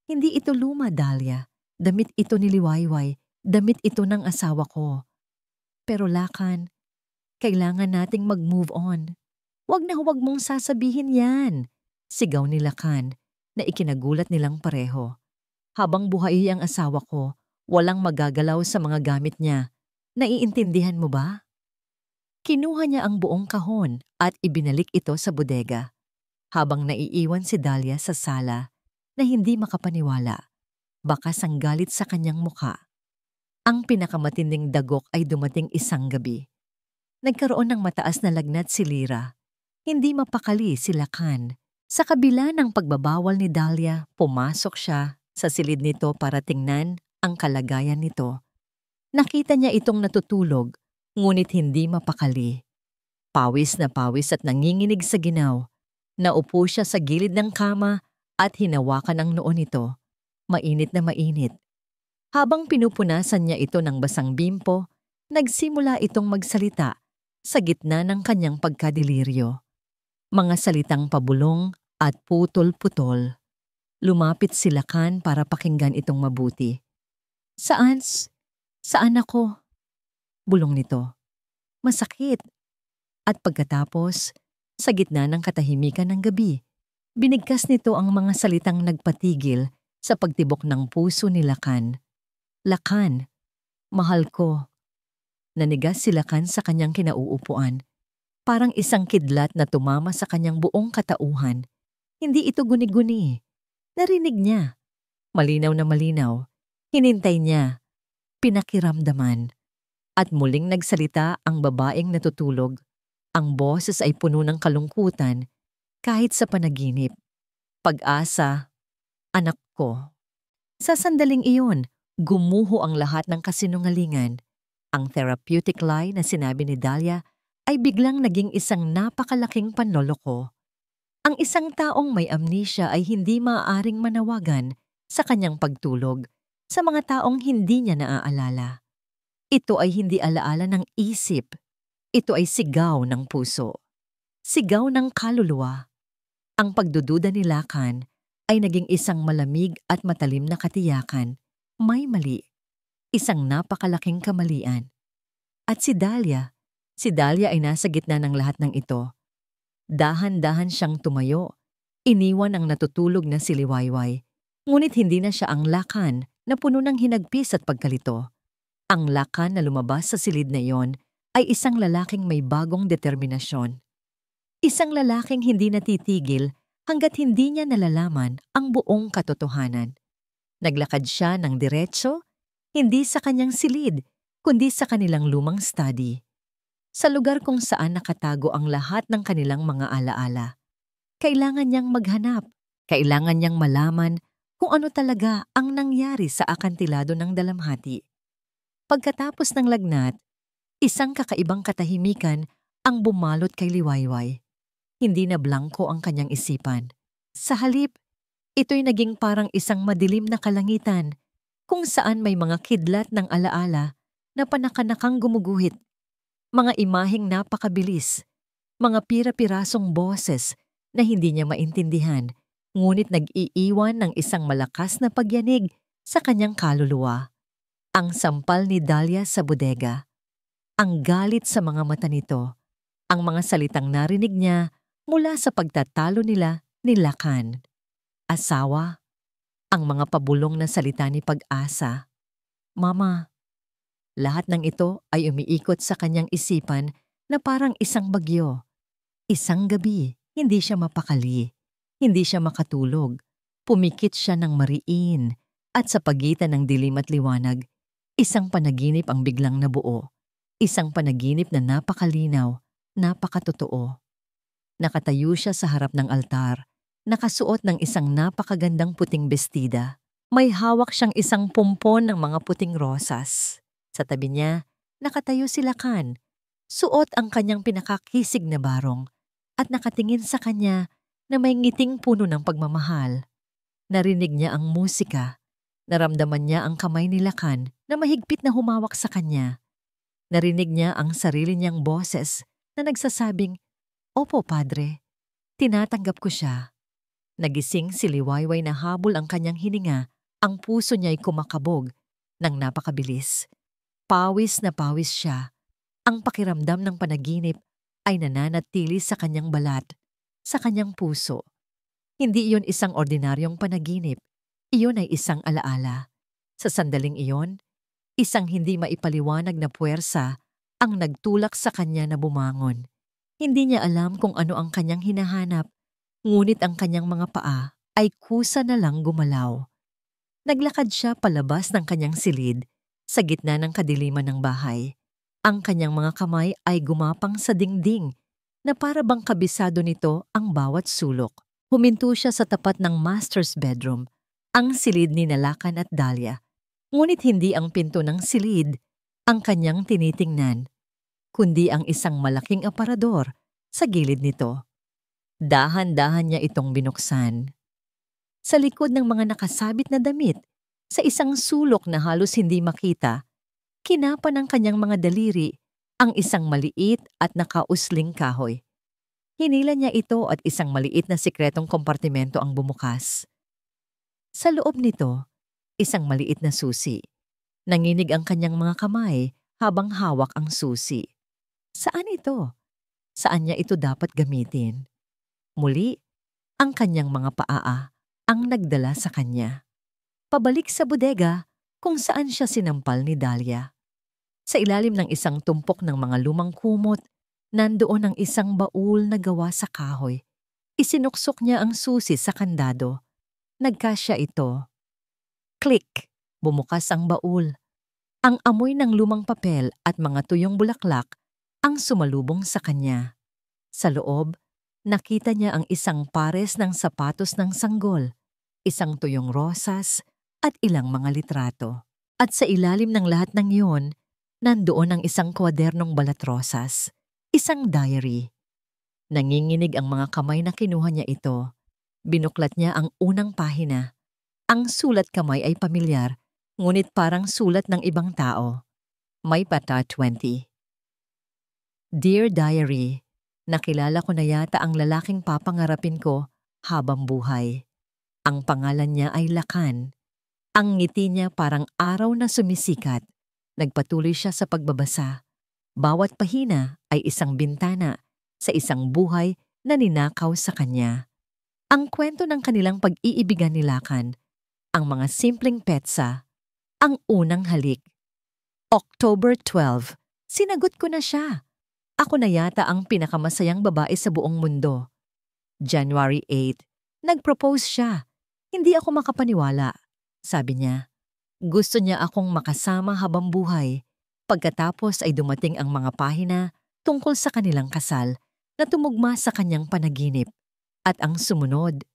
"Hindi ito luma, Dahlia. Damit ito ni Liwayway. Damit ito ng asawa ko. Pero Lakan, kailangan nating mag-move on. Huwag na huwag mong sasabihin yan," sigaw ni Lakan. na ikinagulat nilang pareho. Habang buhay ang asawa ko, walang magagalaw sa mga gamit niya. Naiintindihan mo ba? Kinuha niya ang buong kahon at ibinalik ito sa bodega. Habang naiiwan si Dahlia sa sala na hindi makapaniwala, bakas ang galit sa kanyang muka. Ang pinakamatinding dagok ay dumating isang gabi. Nagkaroon ng mataas na lagnat si Lyra. Hindi mapakali si Lacan. Sa kabila ng pagbabawal ni Dahlia, pumasok siya sa silid nito para tingnan ang kalagayan nito. Nakita niya itong natutulog, ngunit hindi mapakali. Pawis na pawis at nanginginig sa ginaw. Naupo siya sa gilid ng kama at hinawakan ang noo nito. Mainit na mainit. Habang pinupunasan niya ito ng basang bimpo, nagsimula itong magsalita sa gitna ng kanyang pagkadiliryo. Mga salitang pabulong at putol-putol. Lumapit si Lacan para pakinggan itong mabuti. Saan ako? Bulong nito. Masakit. At pagkatapos, sa gitna ng katahimikan ng gabi, binigkas nito ang mga salitang nagpatigil sa pagtibok ng puso ni Lacan. Lacan, mahal ko. Nanigas si Lacan sa kanyang kinauupuan. Parang isang kidlat na tumama sa kanyang buong katauhan. Hindi ito guni-guni. Narinig niya. Malinaw na malinaw. Hinintay niya. Pinakiramdaman. At muling nagsalita ang babaeng natutulog. Ang boses ay puno ng kalungkutan kahit sa panaginip. Pag-asa, anak ko. Sa sandaling iyon, gumuho ang lahat ng kasinungalingan. Ang therapeutic lie na sinabi ni Dahlia ay biglang naging isang napakalaking panloloko. Ang isang taong may amnesia ay hindi maaaring manawagan sa kanyang pagtulog sa mga taong hindi niya naaalala. Ito ay hindi alaala ng isip. Ito ay sigaw ng puso. Sigaw ng kaluluwa. Ang pagdududa ni Lacan ay naging isang malamig at matalim na katiyakan. May mali. Isang napakalaking kamalian. At si Dahlia ay nasa gitna ng lahat ng ito. Dahan-dahan siyang tumayo. Iniwan ang natutulog na si Liwayway. Ngunit hindi na siya ang Lacan na puno ng hinagpis at pagkalito. Ang Lacan na lumabas sa silid na iyon ay isang lalaking may bagong determinasyon. Isang lalaking hindi natitigil hanggat hindi niya nalalaman ang buong katotohanan. Naglakad siya ng diretso, hindi sa kanyang silid, kundi sa kanilang lumang study. Sa lugar kung saan nakatago ang lahat ng kanilang mga alaala. Kailangan niyang maghanap, kailangan niyang malaman kung ano talaga ang nangyari sa akantilado ng dalamhati. Pagkatapos ng lagnat, isang kakaibang katahimikan ang bumalot kay Liwayway. Hindi na blangko ang kanyang isipan. Sa halip, ito'y naging parang isang madilim na kalangitan kung saan may mga kidlat ng alaala na panakanakang gumuguhit. Mga imaheng napakabilis, mga pira-pirasong boses na hindi niya maintindihan, ngunit nag-iiwan ng isang malakas na pagyanig sa kanyang kaluluwa. Ang sampal ni Dahlia sa bodega. Ang galit sa mga mata nito. Ang mga salitang narinig niya mula sa pagtatalo nila ni Lacan. Asawa. Ang mga pabulong na salita ni Pag-asa. Mama. Lahat ng ito ay umiikot sa kanyang isipan na parang isang bagyo. Isang gabi, hindi siya mapakali. Hindi siya makatulog. Pumikit siya ng mariin at sa pagitan ng dilim at liwanag, isang panaginip ang biglang nabuo. Isang panaginip na napakalinaw, napakatotoo. Nakatayo siya sa harap ng altar, nakasuot ng isang napakagandang puting bestida. May hawak siyang isang pumpon ng mga puting rosas. Sa tabi niya, nakatayo si Lacan. Suot ang kanyang pinakakisig na barong at nakatingin sa kanya na may ngiting puno ng pagmamahal. Narinig niya ang musika. Naramdaman niya ang kamay ni Lacan na mahigpit na humawak sa kanya. Narinig niya ang sarili niyang boses na nagsasabing, "Opo, Padre, tinatanggap ko siya." Nagising si Liwayway na habol ang kanyang hininga, ang puso niya'y kumakabog ng napakabilis. Pawis na pawis siya. Ang pakiramdam ng panaginip ay nananatili sa kanyang balat, sa kanyang puso. Hindi iyon isang ordinaryong panaginip. Iyon ay isang alaala. Sa sandaling iyon, isang hindi maipaliwanag na puwersa ang nagtulak sa kanya na bumangon. Hindi niya alam kung ano ang kanyang hinahanap, ngunit ang kanyang mga paa ay kusa na lang gumalaw. Naglakad siya palabas ng kanyang silid sa gitna ng kadiliman ng bahay. Ang kanyang mga kamay ay gumapang sa dingding na para bang kabisado nito ang bawat sulok. Huminto siya sa tapat ng master's bedroom, ang silid ni Nalakan at Dahlia. Ngunit hindi ang pinto ng silid ang kanyang tinitingnan, kundi ang isang malaking aparador sa gilid nito. Dahan-dahan niya itong binuksan. Sa likod ng mga nakasabit na damit, sa isang sulok na halos hindi makita, kinapa ng kanyang mga daliri ang isang maliit at nakausling kahoy. Hinila niya ito at isang maliit na sikretong kompartimento ang bumukas. Sa loob nito, isang maliit na susi. Nanginig ang kanyang mga kamay habang hawak ang susi. Saan ito? Saan niya ito dapat gamitin? Muli, ang kanyang mga paa ang nagdala sa kanya. Pabalik sa bodega kung saan siya sinampal ni Dahlia. Sa ilalim ng isang tumpok ng mga lumang kumot, nandoon ang isang baul na gawa sa kahoy. Isinuksok niya ang susi sa kandado. Nagkasya ito. Click! Bumukas ang baul. Ang amoy ng lumang papel at mga tuyong bulaklak ang sumalubong sa kanya. Sa loob, nakita niya ang isang pares ng sapatos ng sanggol, isang tuyong rosas at ilang mga litrato. At sa ilalim ng lahat ng iyon, nandoon ang isang kwadernong balatrosas, isang diary. Nanginginig ang mga kamay na kinuha niya ito. Binuklat niya ang unang pahina. Ang sulat kamay ay pamilyar, ngunit parang sulat ng ibang tao. May pata 20. Dear Diary, nakilala ko na yata ang lalaking papangarapin ko habang buhay. Ang pangalan niya ay Lakan. Ang ngiti niya parang araw na sumisikat. Nagpatuloy siya sa pagbabasa. Bawat pahina ay isang bintana sa isang buhay na ninakaw sa kanya. Ang kwento ng kanilang pag-iibigan ni Lakan, ang mga simpleng petsa, ang unang halik. October 12, sinagot ko na siya. Ako na yata ang pinakamasayang babae sa buong mundo. January 8, nag-propose siya. Hindi ako makapaniwala. Sabi niya, gusto niya akong makasama habang buhay. Pagkatapos ay dumating ang mga pahina tungkol sa kanilang kasal na tumugma sa kanyang panaginip. At ang sumunod,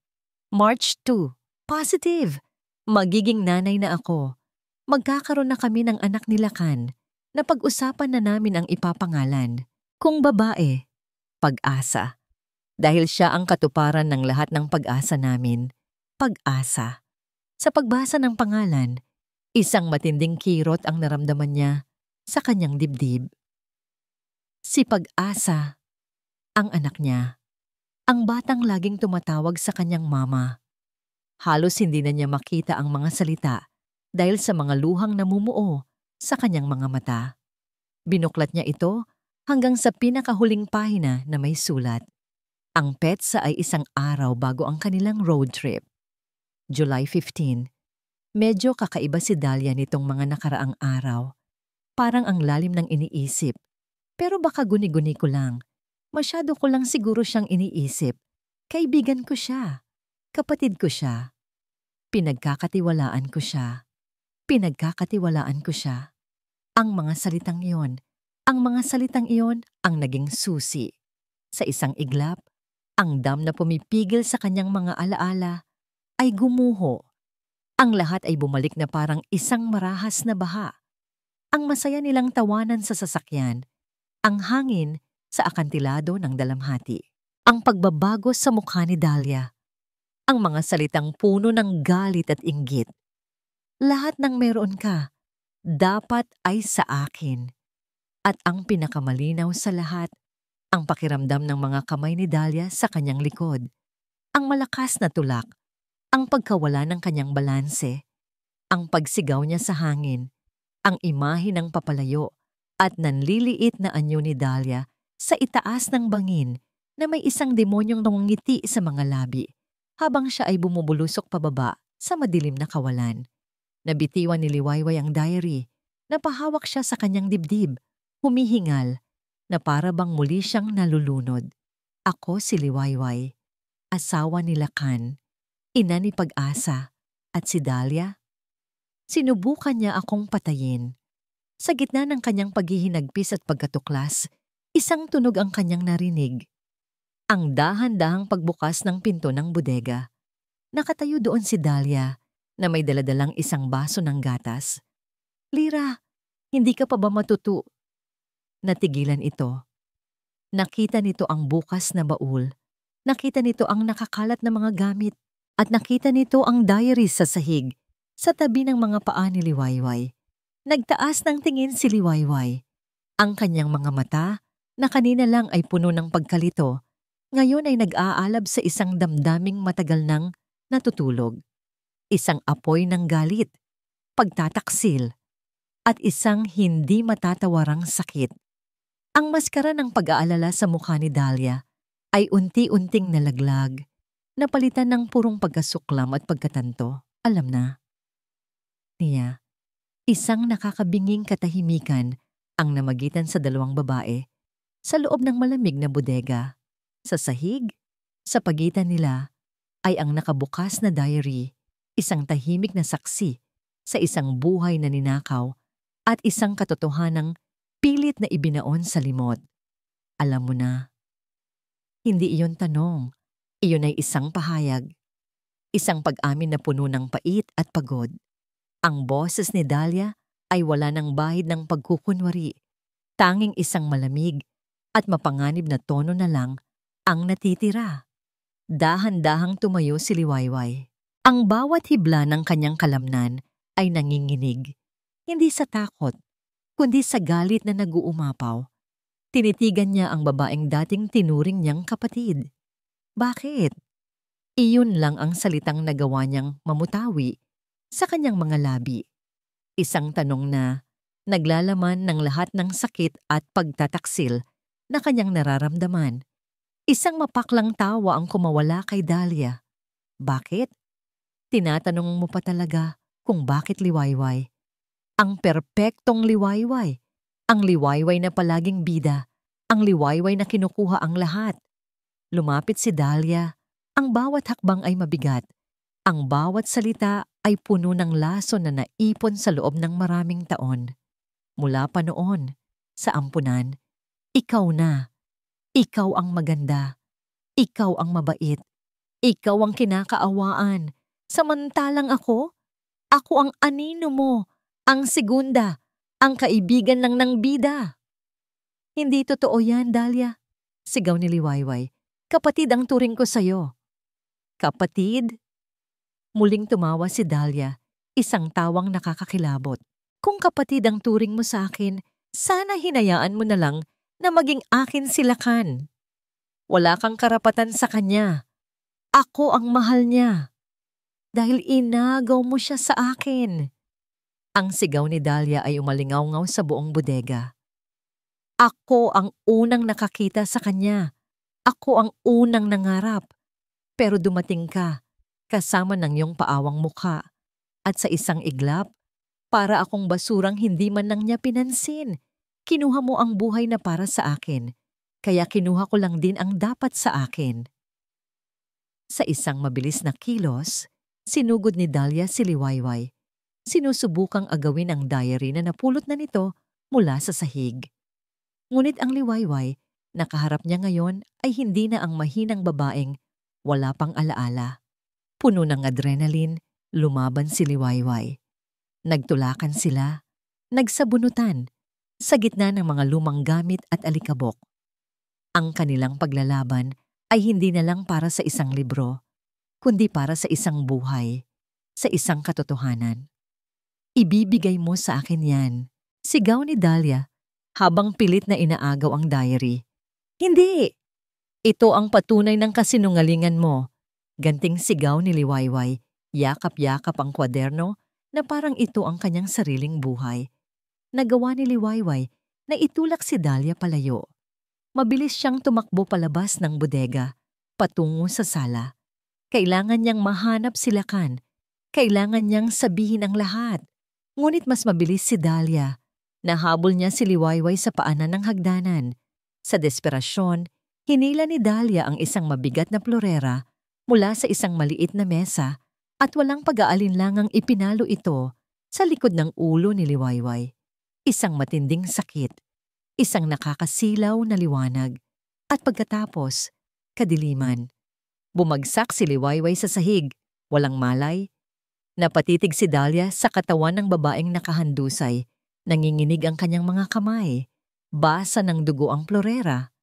March 2, positive. Magiging nanay na ako. Magkakaroon na kami ng anak ni Lakan na pag-usapan na namin ang ipapangalan. Kung babae, Pag-asa. Dahil siya ang katuparan ng lahat ng pag-asa namin, Pag-asa. Sa pagbasa ng pangalan, isang matinding kirot ang naramdaman niya sa kanyang dibdib. Si Pag-asa, ang anak niya. Ang batang laging tumatawag sa kanyang mama. Halos hindi na niya makita ang mga salita dahil sa mga luhang namumuo sa kanyang mga mata. Binuklat niya ito hanggang sa pinakahuling pahina na may sulat. Ang petsa ay isang araw bago ang kanilang road trip. July 15. Medyo kakaiba si Dahlia nitong mga nakaraang araw. Parang ang lalim ng iniisip. Pero baka guni-guni ko lang. Masyado ko lang siguro siyang iniisip. Kaibigan ko siya. Kapatid ko siya. Pinagkakatiwalaan ko siya. Pinagkakatiwalaan ko siya. Ang mga salitang iyon ang naging susi. Sa isang iglap, ang dam na pumipigil sa kanyang mga alaala ay gumuho. Ang lahat ay bumalik na parang isang marahas na baha. Ang masaya nilang tawanan sa sasakyan, ang hangin sa akantilado ng dalamhati. Ang pagbabago sa mukha ni Dahlia. Ang mga salitang puno ng galit at inggit. Lahat ng meron ka, dapat ay sa akin. At ang pinakamalinaw sa lahat, ang pakiramdam ng mga kamay ni Dahlia sa kanyang likod. Ang malakas na tulak, ang pagkawala ng kanyang balanse, ang pagsigaw niya sa hangin, ang imahe ng papalayo at nanliliit na anyo ni Dahlia sa itaas ng bangin na may isang demonyong nangungiti sa mga labi habang siya ay bumubulusok pababa sa madilim na kawalan. Nabitiwan ni Liwayway ang diary. Napahawak siya sa kanyang dibdib, humihingal, na para bang muli siyang nalulunod. Ako si Liwayway, asawa ni Lakan, ina ni Pag-asa, at si Dahlia. Sinubukan niya akong patayin. Sa gitna ng kanyang paghihinagpis at pagkatuklas, isang tunog ang kanyang narinig. Ang dahan-dahang pagbukas ng pinto ng bodega. Nakatayo doon si Dahlia na may daladalang isang baso ng gatas. "Lira, hindi ka pa ba matutu?" Natigilan ito. Nakita nito ang bukas na baul. Nakita nito ang nakakalat na mga gamit. At nakita nito ang diary sa sahig, sa tabi ng mga paa ni Liwayway. Nagtaas ng tingin si Liwayway. Ang kanyang mga mata, na kanina lang ay puno ng pagkalito, ngayon ay nag-aalab sa isang damdaming matagal nang natutulog. Isang apoy ng galit, pagtataksil, at isang hindi matatawarang sakit. Ang maskara ng pag-aalala sa mukha ni Dahlia ay unti-unting nalaglag, napalitan ng purong pagkasuklam at pagkatanto. Alam na niya, isang nakakabinging katahimikan ang namagitan sa dalawang babae sa loob ng malamig na bodega. Sa sahig, sa pagitan nila, ay ang nakabukas na diary, isang tahimik na saksi sa isang buhay na ninakaw at isang katotohanang pilit na ibinaon sa limot. Alam mo na, hindi iyon tanong, iyon ay isang pahayag, isang pag-amin na puno ng pait at pagod. Ang boses ni Dahlia ay wala ng bahid ng pagkukunwari, tanging isang malamig at mapanganib na tono na lang ang natitira. Dahan-dahang tumayo si Liwayway. Ang bawat hibla ng kanyang kalamnan ay nanginginig, hindi sa takot, kundi sa galit na nag-uumapaw. Tinitigan niya ang babaeng dating tinuring niyang kapatid. Bakit? Iyon lang ang salitang nagawa niyang mamutawi sa kanyang mga labi. Isang tanong na naglalaman ng lahat ng sakit at pagtataksil na kanyang nararamdaman. Isang mapaklang tawa ang kumawala kay Dahlia. Bakit? Tinatanong mo pa talaga kung bakit Liwayway. Ang perpektong Liwayway. Ang Liwayway na palaging bida. Ang Liwayway na kinukuha ang lahat. Lumapit si Dahlia. Ang bawat hakbang ay mabigat. Ang bawat salita ay puno ng laso na naipon sa loob ng maraming taon. Mula pa noon, sa ampunan, ikaw na. Ikaw ang maganda. Ikaw ang mabait. Ikaw ang kinakaawaan. Samantalang ako ang anino mo, ang segunda, ang kaibigan lang ng bida. Hindi totoo yan, Dahlia. Sigaw ni Liwayway. Kapatid ang turing ko sa'yo. Kapatid? Muling tumawa si Dahlia, isang tawang nakakakilabot. Kung kapatid ang turing mo sa akin, sana hinayaan mo na lang na maging akin si Lakan. Wala kang karapatan sa kanya. Ako ang mahal niya. Dahil inagaw mo siya sa akin. Ang sigaw ni Dahlia ay umalingaw-ngaw sa buong bodega. Ako ang unang nakakita sa kanya. Ako ang unang nangarap. Pero dumating ka, kasama ng iyong paawang mukha. At sa isang iglap, para akong basurang hindi man lang niya pinansin. Kinuha mo ang buhay na para sa akin, kaya kinuha ko lang din ang dapat sa akin. Sa isang mabilis na kilos, sinugod ni Dahlia si Liwayway. Sinusubukang agawin ang diary na napulot na nito mula sa sahig. Ngunit ang Liwayway, nakaharap niya ngayon ay hindi na ang mahinang babaeng wala pang alaala. Puno ng adrenaline, lumaban si Liwayway. Nagtulakan sila, nagsabunutan, sa gitna ng mga lumang gamit at alikabok. Ang kanilang paglalaban ay hindi na lang para sa isang libro, kundi para sa isang buhay, sa isang katotohanan. Ibibigay mo sa akin yan, sigaw ni Dahlia habang pilit na inaagaw ang diary. Hindi! Ito ang patunay ng kasinungalingan mo. Ganting sigaw ni Liwayway, yakap-yakap ang kwaderno na parang ito ang kanyang sariling buhay. Nagawa ni Liwayway na itulak si Dahlia palayo. Mabilis siyang tumakbo palabas ng bodega, patungo sa sala. Kailangan niyang mahanap si Lakan. Kailangan niyang sabihin ang lahat. Ngunit mas mabilis si Dahlia. Nahabol niya si Liwayway sa paanan ng hagdanan. Sa desperasyon, hinila ni Dahlia ang isang mabigat na plorera mula sa isang maliit na mesa at walang pag-aalinlangang ipinalo ito sa likod ng ulo ni Liwayway. Isang matinding sakit, isang nakakasilaw na liwanag, at pagkatapos, kadiliman. Bumagsak si Liwayway sa sahig, walang malay. Napatitig si Dahlia sa katawan ng babaeng nakahandusay. Nanginginig ang kanyang mga kamay. Basa ng dugo ang plorera.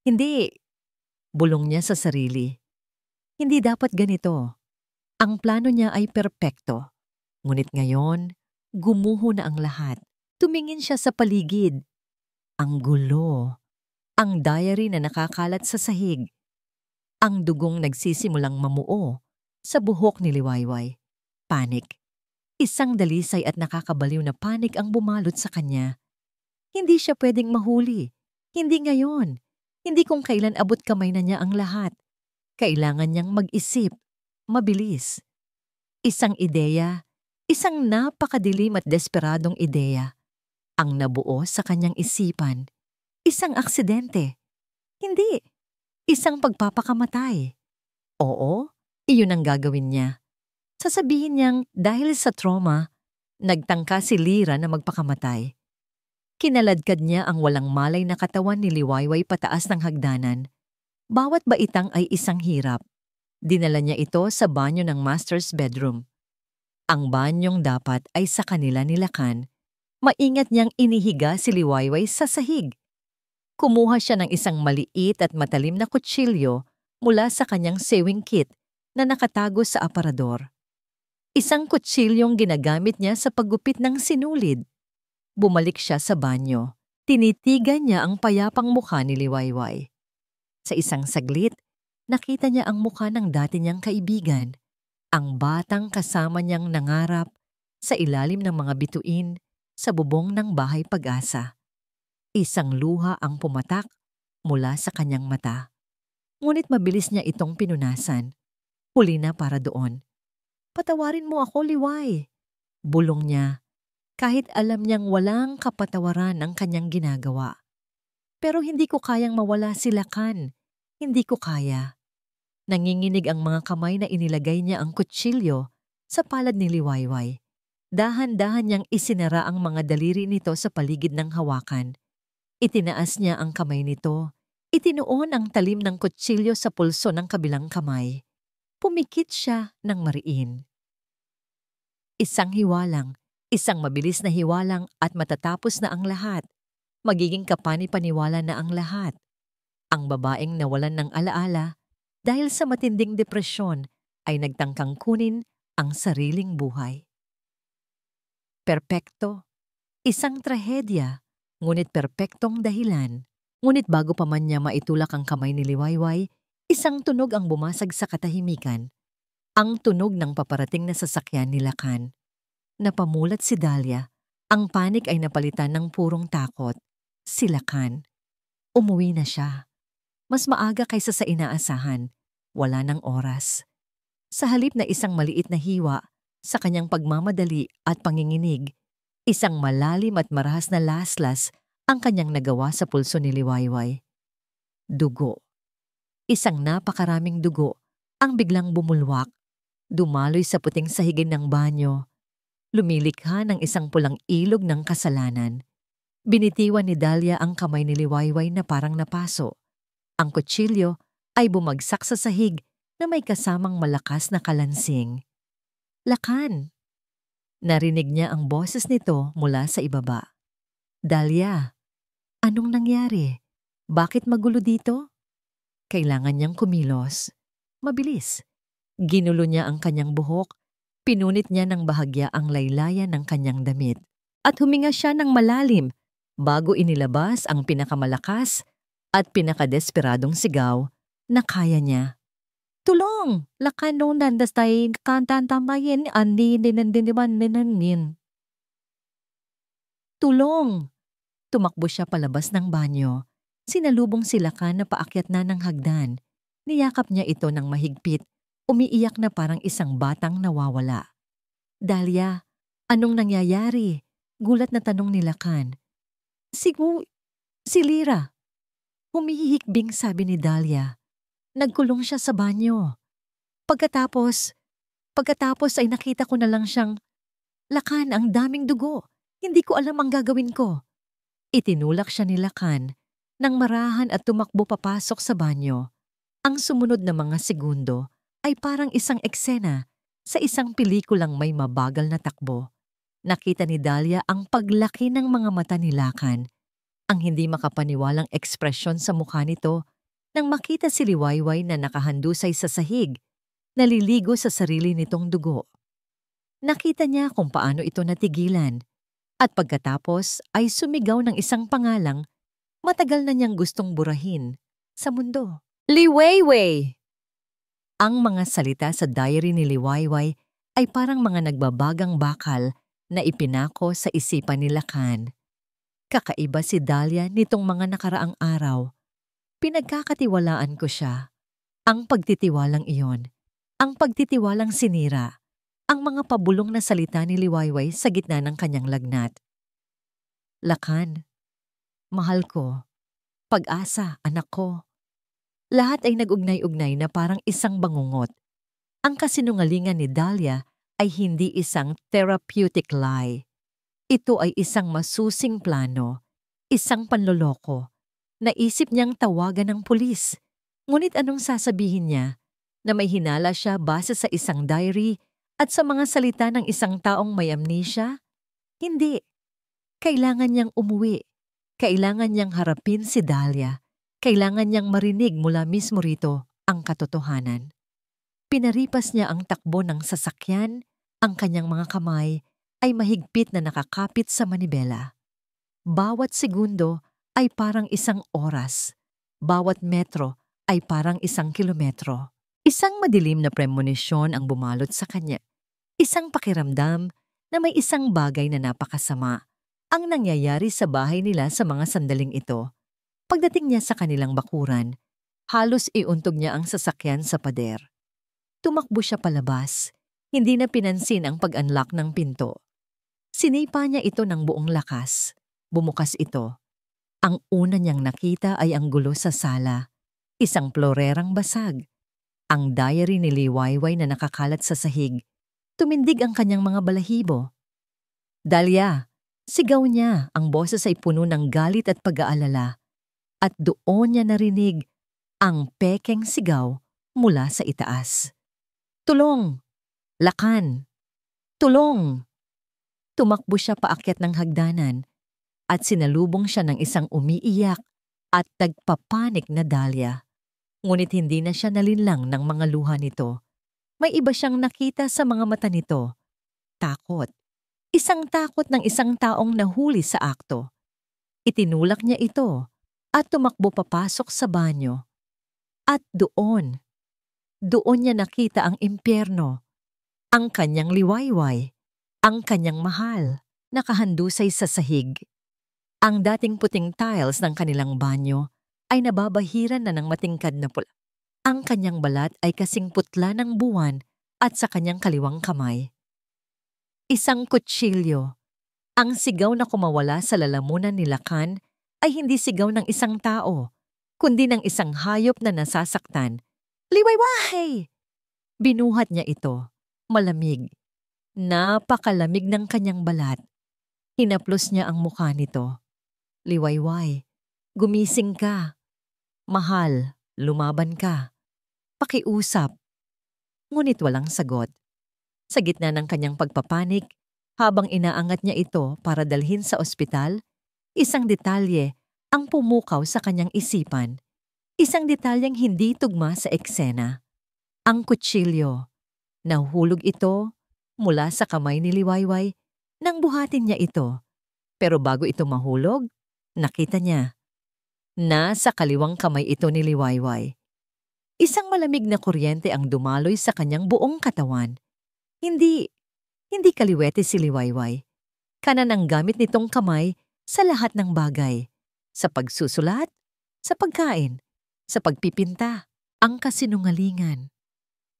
Hindi, bulong niya sa sarili. Hindi dapat ganito. Ang plano niya ay perpekto. Ngunit ngayon, gumuho na ang lahat. Tumingin siya sa paligid. Ang gulo. Ang diary na nakakalat sa sahig. Ang dugong nagsisimulang mamuo sa buhok ni Liwayway. Panik. Isang dalisay at nakakabaliw na panik ang bumalot sa kanya. Hindi siya pwedeng mahuli. Hindi ngayon. Hindi kung kailan abot kamay na niya ang lahat. Kailangan niyang mag-isip. Mabilis. Isang ideya, isang napakadilim at desperadong ideya. Ang nabuo sa kanyang isipan. Isang aksidente. Hindi. Isang pagpapakamatay. Oo, iyon ang gagawin niya. Sasabihin niyang dahil sa trauma, nagtangka si Lira na magpakamatay. Kinaladkad niya ang walang malay na katawan ni Liwayway pataas ng hagdanan. Bawat baitang ay isang hirap. Dinala niya ito sa banyo ng master's bedroom. Ang banyong dapat ay sa kanila ni Lakan. Maingat niyang inihiga si Liwayway sa sahig. Kumuha siya ng isang maliit at matalim na kutsilyo mula sa kanyang sewing kit na nakatago sa aparador. Isang kutsilyong ginagamit niya sa paggupit ng sinulid. Bumalik siya sa banyo. Tinitigan niya ang payapang mukha ni Liwayway. Sa isang saglit, nakita niya ang mukha ng dati niyang kaibigan, ang batang kasama niyang nangarap sa ilalim ng mga bituin sa bubong ng bahay Pag-asa. Isang luha ang pumatak mula sa kanyang mata. Ngunit mabilis niya itong pinunasan. Huli na para doon. Patawarin mo ako, Liway. Bulong niya, kahit alam niyang walang kapatawaran ang kanyang ginagawa. Pero hindi ko kayang mawala si Lakan. Hindi ko kaya. Nanginginig ang mga kamay na inilagay niya ang kutsilyo sa palad ni Liwayway. Dahan-dahan niyang isinara ang mga daliri nito sa paligid ng hawakan. Itinaas niya ang kamay nito. Itinuon ang talim ng kutsilyo sa pulso ng kabilang kamay. Pumikit siya ng mariin. Isang hiwalang, isang mabilis na hiwalang at matatapos na ang lahat. Magiging kapani-paniwala na ang lahat. Ang babaeng nawalan ng alaala dahil sa matinding depresyon ay nagtangkang kunin ang sariling buhay. Perpekto, isang trahedya, ngunit perpektong dahilan. Ngunit bago pa man niya maitulak ang kamay ni Liwayway, isang tunog ang bumasag sa katahimikan. Ang tunog ng paparating na sasakyan ni Lakan. Napamulat si Dahlia. Ang panik ay napalitan ng purong takot. Si Lakan. Umuwi na siya. Mas maaga kaysa sa inaasahan. Wala ng oras. Sa halip na isang maliit na hiwa, sa kanyang pagmamadali at panginginig, isang malalim at marahas na laslas ang kanyang nagawa sa pulso ni Liwayway. Dugo. Isang napakaraming dugo ang biglang bumulwak, dumaloy sa puting sahigin ng banyo, lumilikha ng isang pulang ilog ng kasalanan. Binitiwan ni Dahlia ang kamay ni Liwayway na parang napaso. Ang kutsilyo ay bumagsak sa sahig na may kasamang malakas na kalansing. Lakan! Narinig niya ang boses nito mula sa ibaba. Dahlia, anong nangyari? Bakit magulo dito? Kailangan niyang kumilos. Mabilis. Ginulo niya ang kanyang buhok, pinunit niya ng bahagya ang laylayan ng kanyang damit, at huminga siya ng malalim bago inilabas ang pinakamalakas at pinakadesperadong sigaw na kaya niya. Tulong! Lakan nung nandastay kantantamayin andi dinandiman. Tulong! Tumakbo siya palabas ng banyo. Sinalubong si Lakan na paakyat na ng hagdan. Niyakap niya ito ng mahigpit, umiiyak na parang isang batang nawawala. Dahlia, anong nangyayari? Gulat na tanong ni Lakan. Si Lyra. Humihikbing sabi ni Dahlia. Nagkulong siya sa banyo. Pagkatapos ay nakita ko na lang siyang, Lakan, ang daming dugo. Hindi ko alam ang gagawin ko. Itinulak siya ni Lakan nang marahan at tumakbo papasok sa banyo. Ang sumunod na mga segundo ay parang isang eksena sa isang pelikulang may mabagal na takbo. Nakita ni Dahlia ang paglaki ng mga mata ni Lakan, ang hindi makapaniwalang ekspresyon sa mukha nito nang makita si Liwayway na nakahandusay sa sahig, naliligo sa sarili nitong dugo. Nakita niya kung paano ito natigilan at pagkatapos ay sumigaw ng isang pangalang matagal na niyang gustong burahin sa mundo. Liwayway! Ang mga salita sa diary ni Liwayway ay parang mga nagbabagang bakal na ipinako sa isipan ni Lakan. Kakaiba si Dahlia nitong mga nakaraang araw. Pinagkakatiwalaan ko siya. Ang pagtitiwalang iyon, ang pagtitiwalang sinira, ang mga pabulong na salita ni Liwayway sa gitna ng kanyang lagnat. Lakan, mahal ko, pag-asa, anak ko. Lahat ay nag-ugnay-ugnay na parang isang bangungot. Ang kasinungalingan ni Dahlia ay hindi isang therapeutic lie. Ito ay isang masusing plano, isang panloloko. Naisip niyang tawagan ng pulis. Ngunit anong sasabihin niya? Na may hinala siya base sa isang diary at sa mga salita ng isang taong may amnesia? Hindi. Kailangan niyang umuwi. Kailangan niyang harapin si Dahlia. Kailangan niyang marinig mula mismo rito ang katotohanan. Pinaripas niya ang takbo ng sasakyan, ang kanyang mga kamay ay mahigpit na nakakapit sa manibela. Bawat segundo ay parang isang oras. Bawat metro ay parang isang kilometro. Isang madilim na premonisyon ang bumalot sa kanya. Isang pakiramdam na may isang bagay na napakasama ang nangyayari sa bahay nila sa mga sandaling ito. Pagdating niya sa kanilang bakuran, halos iuntog niya ang sasakyan sa pader. Tumakbo siya palabas, hindi na pinansin ang pag-unlock ng pinto. Sinipa niya ito ng buong lakas. Bumukas ito. Ang una niyang nakita ay ang gulo sa sala. Isang plorerang basag. Ang diary ni Liwayway na nakakalat sa sahig. Tumindig ang kanyang mga balahibo. Dahlia, sigaw niya, ang boses ay puno ng galit at pag-aalala. At doon niya narinig ang pekeng sigaw mula sa itaas. Tulong! Lakan! Tulong! Tumakbo siya paakyat ng hagdanan at sinalubong siya ng isang umiiyak at nagpapanik na Dahlia. Ngunit hindi na siya nalinlang ng mga luha nito. May iba siyang nakita sa mga mata nito. Takot. Isang takot ng isang taong nahuli sa akto. Itinulak niya ito at tumakbo papasok sa banyo. At doon niya nakita ang impyerno, ang kanyang Liwayway, ang kanyang mahal, nakahandusay sa sahig. Ang dating puting tiles ng kanilang banyo ay nababahiran na ng matingkad na pula. Ang kanyang balat ay kasing putla ng buwan at sa kanyang kaliwang kamay. Isang kutsilyo. Ang sigaw na kumawala sa lalamunan ni Lakan ay hindi sigaw ng isang tao, kundi ng isang hayop na nasasaktan. Liwayway! Binuhat niya ito. Malamig. Napakalamig ng kanyang balat. Hinaplos niya ang mukha nito. Liwayway, gumising ka. Mahal, lumaban ka. Pakiusap. Ngunit walang sagot. Sa gitna ng kanyang pagpapanik, habang inaangat niya ito para dalhin sa ospital, isang detalye ang pumukaw sa kanyang isipan. Isang detalyeng hindi tugma sa eksena. Ang kutsilyo. Nahuhulog ito mula sa kamay ni Liwayway nang buhatin niya ito. Pero bago ito mahulog, nakita niya. Nasa kaliwang kamay ito ni Liwayway. Isang malamig na kuryente ang dumaloy sa kanyang buong katawan. Hindi kaliwete si Liwayway. Kanan ang gamit nitong kamay sa lahat ng bagay. Sa pagsusulat, sa pagkain, sa pagpipinta. ang kasinungalingan,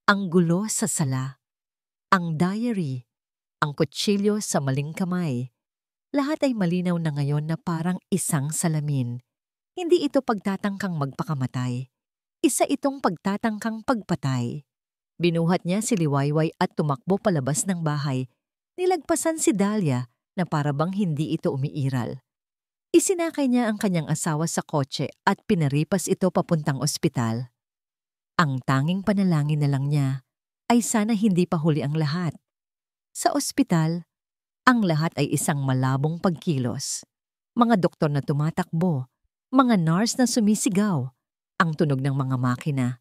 ang gulo sa sala, ang diary, ang kutsilyo sa maling kamay. Lahat ay malinaw na ngayon na parang isang salamin. Hindi ito pagtatangkang magpakamatay. Isa itong pagtatangkang pagpatay. Binuhat niya si Liwayway at tumakbo palabas ng bahay. Nilagpasan si Dahlia na parabang hindi ito umiiral. Isinakay niya ang kanyang asawa sa kotse at pinaripas ito papuntang ospital. Ang tanging panalangin na lang niya ay sana hindi pa huli ang lahat. Sa ospital, ang lahat ay isang malabong pagkilos. Mga doktor na tumatakbo, mga nurse na sumisigaw, ang tunog ng mga makina.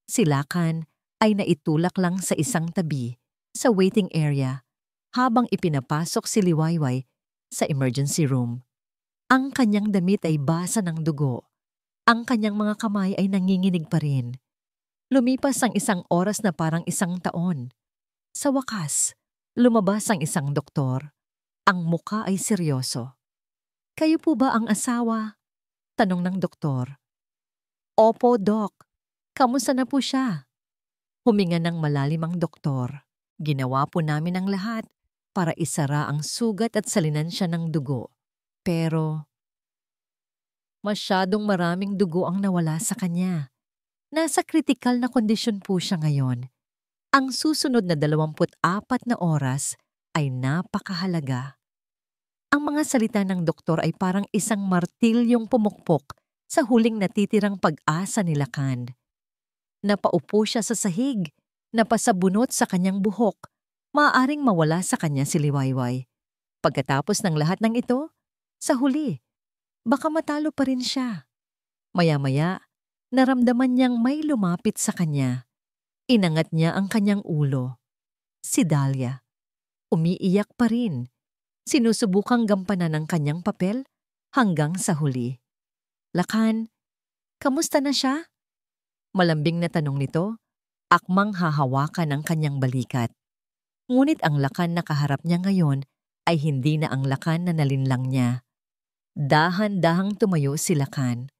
Si Lakan ay naitulak lang sa isang tabi, sa waiting area, habang ipinapasok si Liwayway sa emergency room. Ang kanyang damit ay basa ng dugo. Ang kanyang mga kamay ay nanginginig pa rin. Lumipas ang isang oras na parang isang taon. Sa wakas, lumabas ang isang doktor. Ang muka ay seryoso. "Kayo po ba ang asawa?" tanong ng doktor. "Opo, Dok. Kamusta na po siya?" Huminga ng malalim ang doktor. "Ginawa po namin ang lahat para isara ang sugat at salinan siya ng dugo. Pero masyadong maraming dugo ang nawala sa kanya. Nasa kritikal na kondisyon po siya ngayon. Ang susunod na 24 na oras ay napakahalaga." Ang mga salita ng doktor ay parang isang martilyong pumukpok sa huling natitirang pag-asa ni Lakan. Napaupo siya sa sahig, napasabunot sa kanyang buhok. Maaaring mawala sa kanya si Liwayway. Pagkatapos ng lahat ng ito, sa huli, baka matalo pa rin siya. Maya-maya, naramdaman niyang may lumapit sa kanya. Inangat niya ang kanyang ulo. Si Dahlia. Umiiyak pa rin. Sinusubukang gampanan ang kanyang papel hanggang sa huli. "Lakan, kamusta na siya?" Malambing na tanong nito, akmang hahawakan ang kanyang balikat. Ngunit ang Lakan na kaharap niya ngayon ay hindi na ang Lakan na nalinlang niya. Dahan-dahang tumayo si Lakan.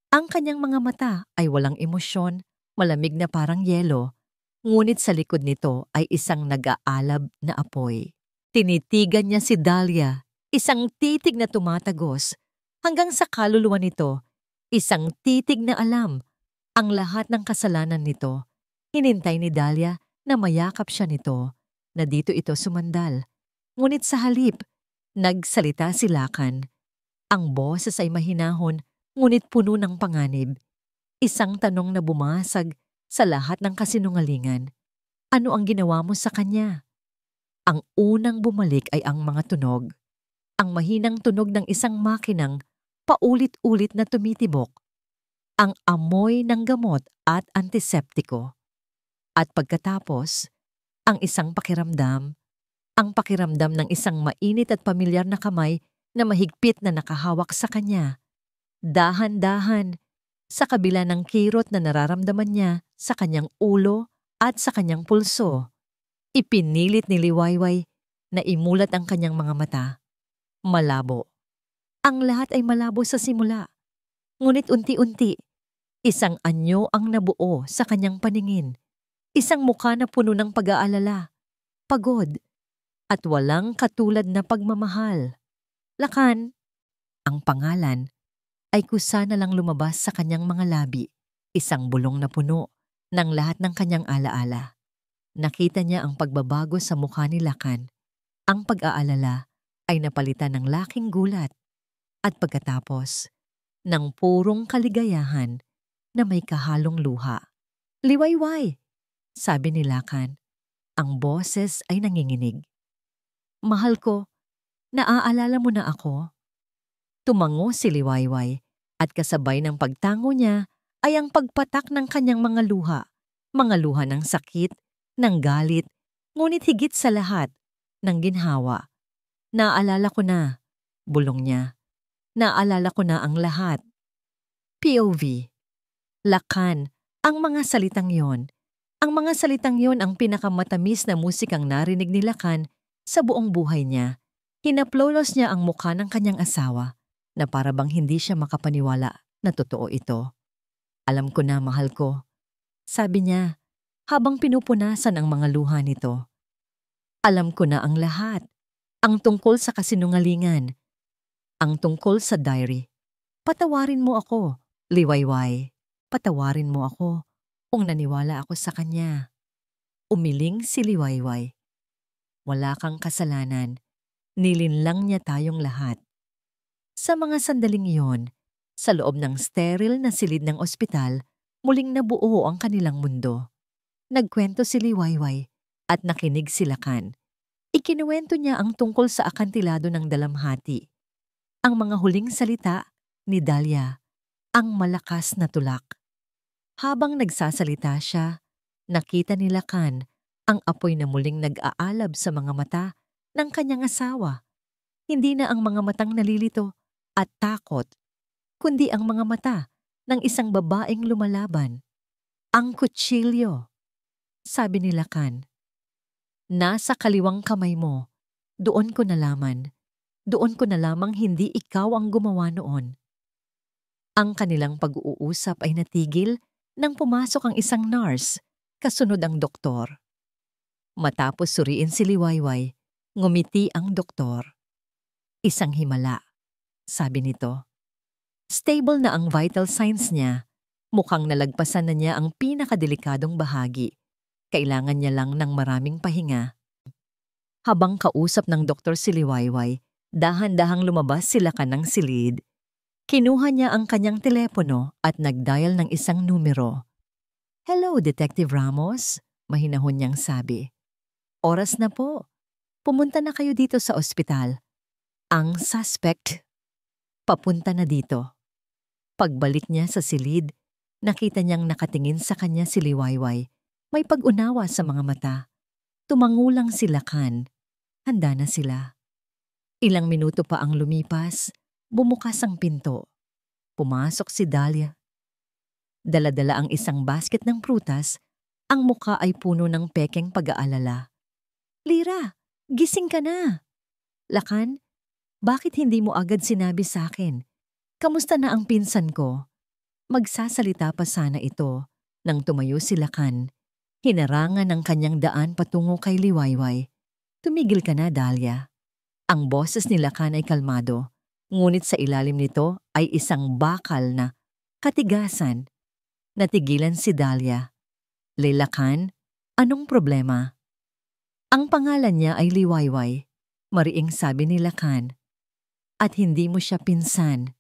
Ang kanyang mga mata ay walang emosyon, malamig na parang yelo, ngunit sa likod nito ay isang nag-aalab na apoy. Tinitigan niya si Dahlia, isang titig na tumatagos, hanggang sa kaluluwa nito, isang titig na alam ang lahat ng kasalanan nito. Hinintay ni Dahlia na mayakap siya nito, na dito ito sumandal. Ngunit sa halip, nagsalita si Lakan. Ang boses ay mahinahon, ngunit puno ng panganib. Isang tanong na bumasag sa lahat ng kasinungalingan. "Ano ang ginawa mo sa kanya?" Ang unang bumalik ay ang mga tunog. Ang mahinang tunog ng isang makinang paulit-ulit na tumitibok. Ang amoy ng gamot at antiseptiko. At pagkatapos, ang isang pakiramdam, ang pakiramdam ng isang mainit at pamilyar na kamay na mahigpit na nakahawak sa kanya. Dahan-dahan, sa kabila ng kirot na nararamdaman niya sa kanyang ulo at sa kanyang pulso. Ipinilit ni Liwayway na imulat ang kanyang mga mata. Malabo. Ang lahat ay malabo sa simula. Ngunit unti-unti, isang anyo ang nabuo sa kanyang paningin. Isang mukha na puno ng pag-aalala, pagod, at walang katulad na pagmamahal. Lakan, ang pangalan, ay kusa na lang lumabas sa kanyang mga labi. Isang bulong na puno ng lahat ng kanyang alaala. Nakita niya ang pagbabago sa mukha ni Lakan. Ang pag-aalala ay napalitan ng laking gulat. At pagkatapos, ng purong kaligayahan na may kahalong luha. "Liwayway," sabi ni Lakan. Ang boses ay nanginginig. "Mahal ko, naaalala mo na ako?" Tumango si Liwayway at kasabay ng pagtango niya ay ang pagpatak ng kanyang mga luha ng sakit, ng galit, ngunit higit sa lahat, ng ginhawa. "Naalala ko na," bulong niya. "Naalala ko na ang lahat." POV. Lakan, ang mga salitang yon. Ang mga salitang yon ang pinakamatamis na musikang narinig ni Lakan sa buong buhay niya. Hinaplolos niya ang mukha ng kanyang asawa na para bang hindi siya makapaniwala na totoo ito. "Alam ko na, mahal ko. sabi niya habang pinupunasan ang mga luha nito. Alam ko na ang lahat. Ang tungkol sa kasinungalingan. Ang tungkol sa diary. Patawarin mo ako, Liwayway. Patawarin mo ako kung naniwala ako sa kanya. Umiling si Liwayway. Wala kang kasalanan. Nilinlang niya tayong lahat. Sa mga sandaling iyon, sa loob ng sterile na silid ng ospital, muling nabuo ang kanilang mundo. Nagkwento si Liwayway at nakinig si Lakan. Ikinuwento niya ang tungkol sa akantilado ng dalamhati. Ang mga huling salita ni Dahlia, ang malakas na tulak. Habang nagsasalita siya, nakita ni Lakan ang apoy na muling nag-aalab sa mga mata ng kanyang asawa. Hindi na ang mga matang nalilito at takot, kundi ang mga mata ng isang babaeng lumalaban. Ang kutsilyo, sabi ni Lakan. Nasa kaliwang kamay mo, doon ko nalaman. Doon ko nalamang hindi ikaw ang gumawa noon. Ang kanilang pag-uusap ay natigil nang pumasok ang isang nurse, kasunod ang doktor. Matapos suriin si Liwayway, ngumiti ang doktor. Isang himala, sabi nito. Stable na ang vital signs niya. Mukhang nalagpasan na niya ang pinakadelikadong bahagi. Kailangan niya lang ng maraming pahinga. Habang kausap ng doktor si Liwayway, dahan-dahang lumabas sila ng silid. Kinuha niya ang kanyang telepono at nag-dial ng isang numero. Hello, Detective Ramos, mahinahon niyang sabi. Oras na po. Pumunta na kayo dito sa ospital. Ang suspect, papunta na dito. Pagbalik niya sa silid, nakita niyang nakatingin sa kanya si Liwayway. May pag-unawa sa mga mata. Tumangulang si Lakan. Handa na sila. Ilang minuto pa ang lumipas, bumukas ang pinto. Pumasok si Dahlia. Dala-dala ang isang basket ng prutas, ang muka ay puno ng pekeng pag-aalala. Lira, gising ka na. Lakan, bakit hindi mo agad sinabi sa akin? Kamusta na ang pinsan ko? Magsasalita pa sana ito nang tumayo si Lakan. Hinarangan ang kanyang daan patungo kay Liwayway. Tumigil ka na, Dahlia. Ang boses ni Lakan ay kalmado, ngunit sa ilalim nito ay isang bakal na katigasan. Natigilan si Dahlia. Lakan, anong problema? Ang pangalan niya ay Liwayway, mariing sabi ni Lakan. At hindi mo siya pinsan.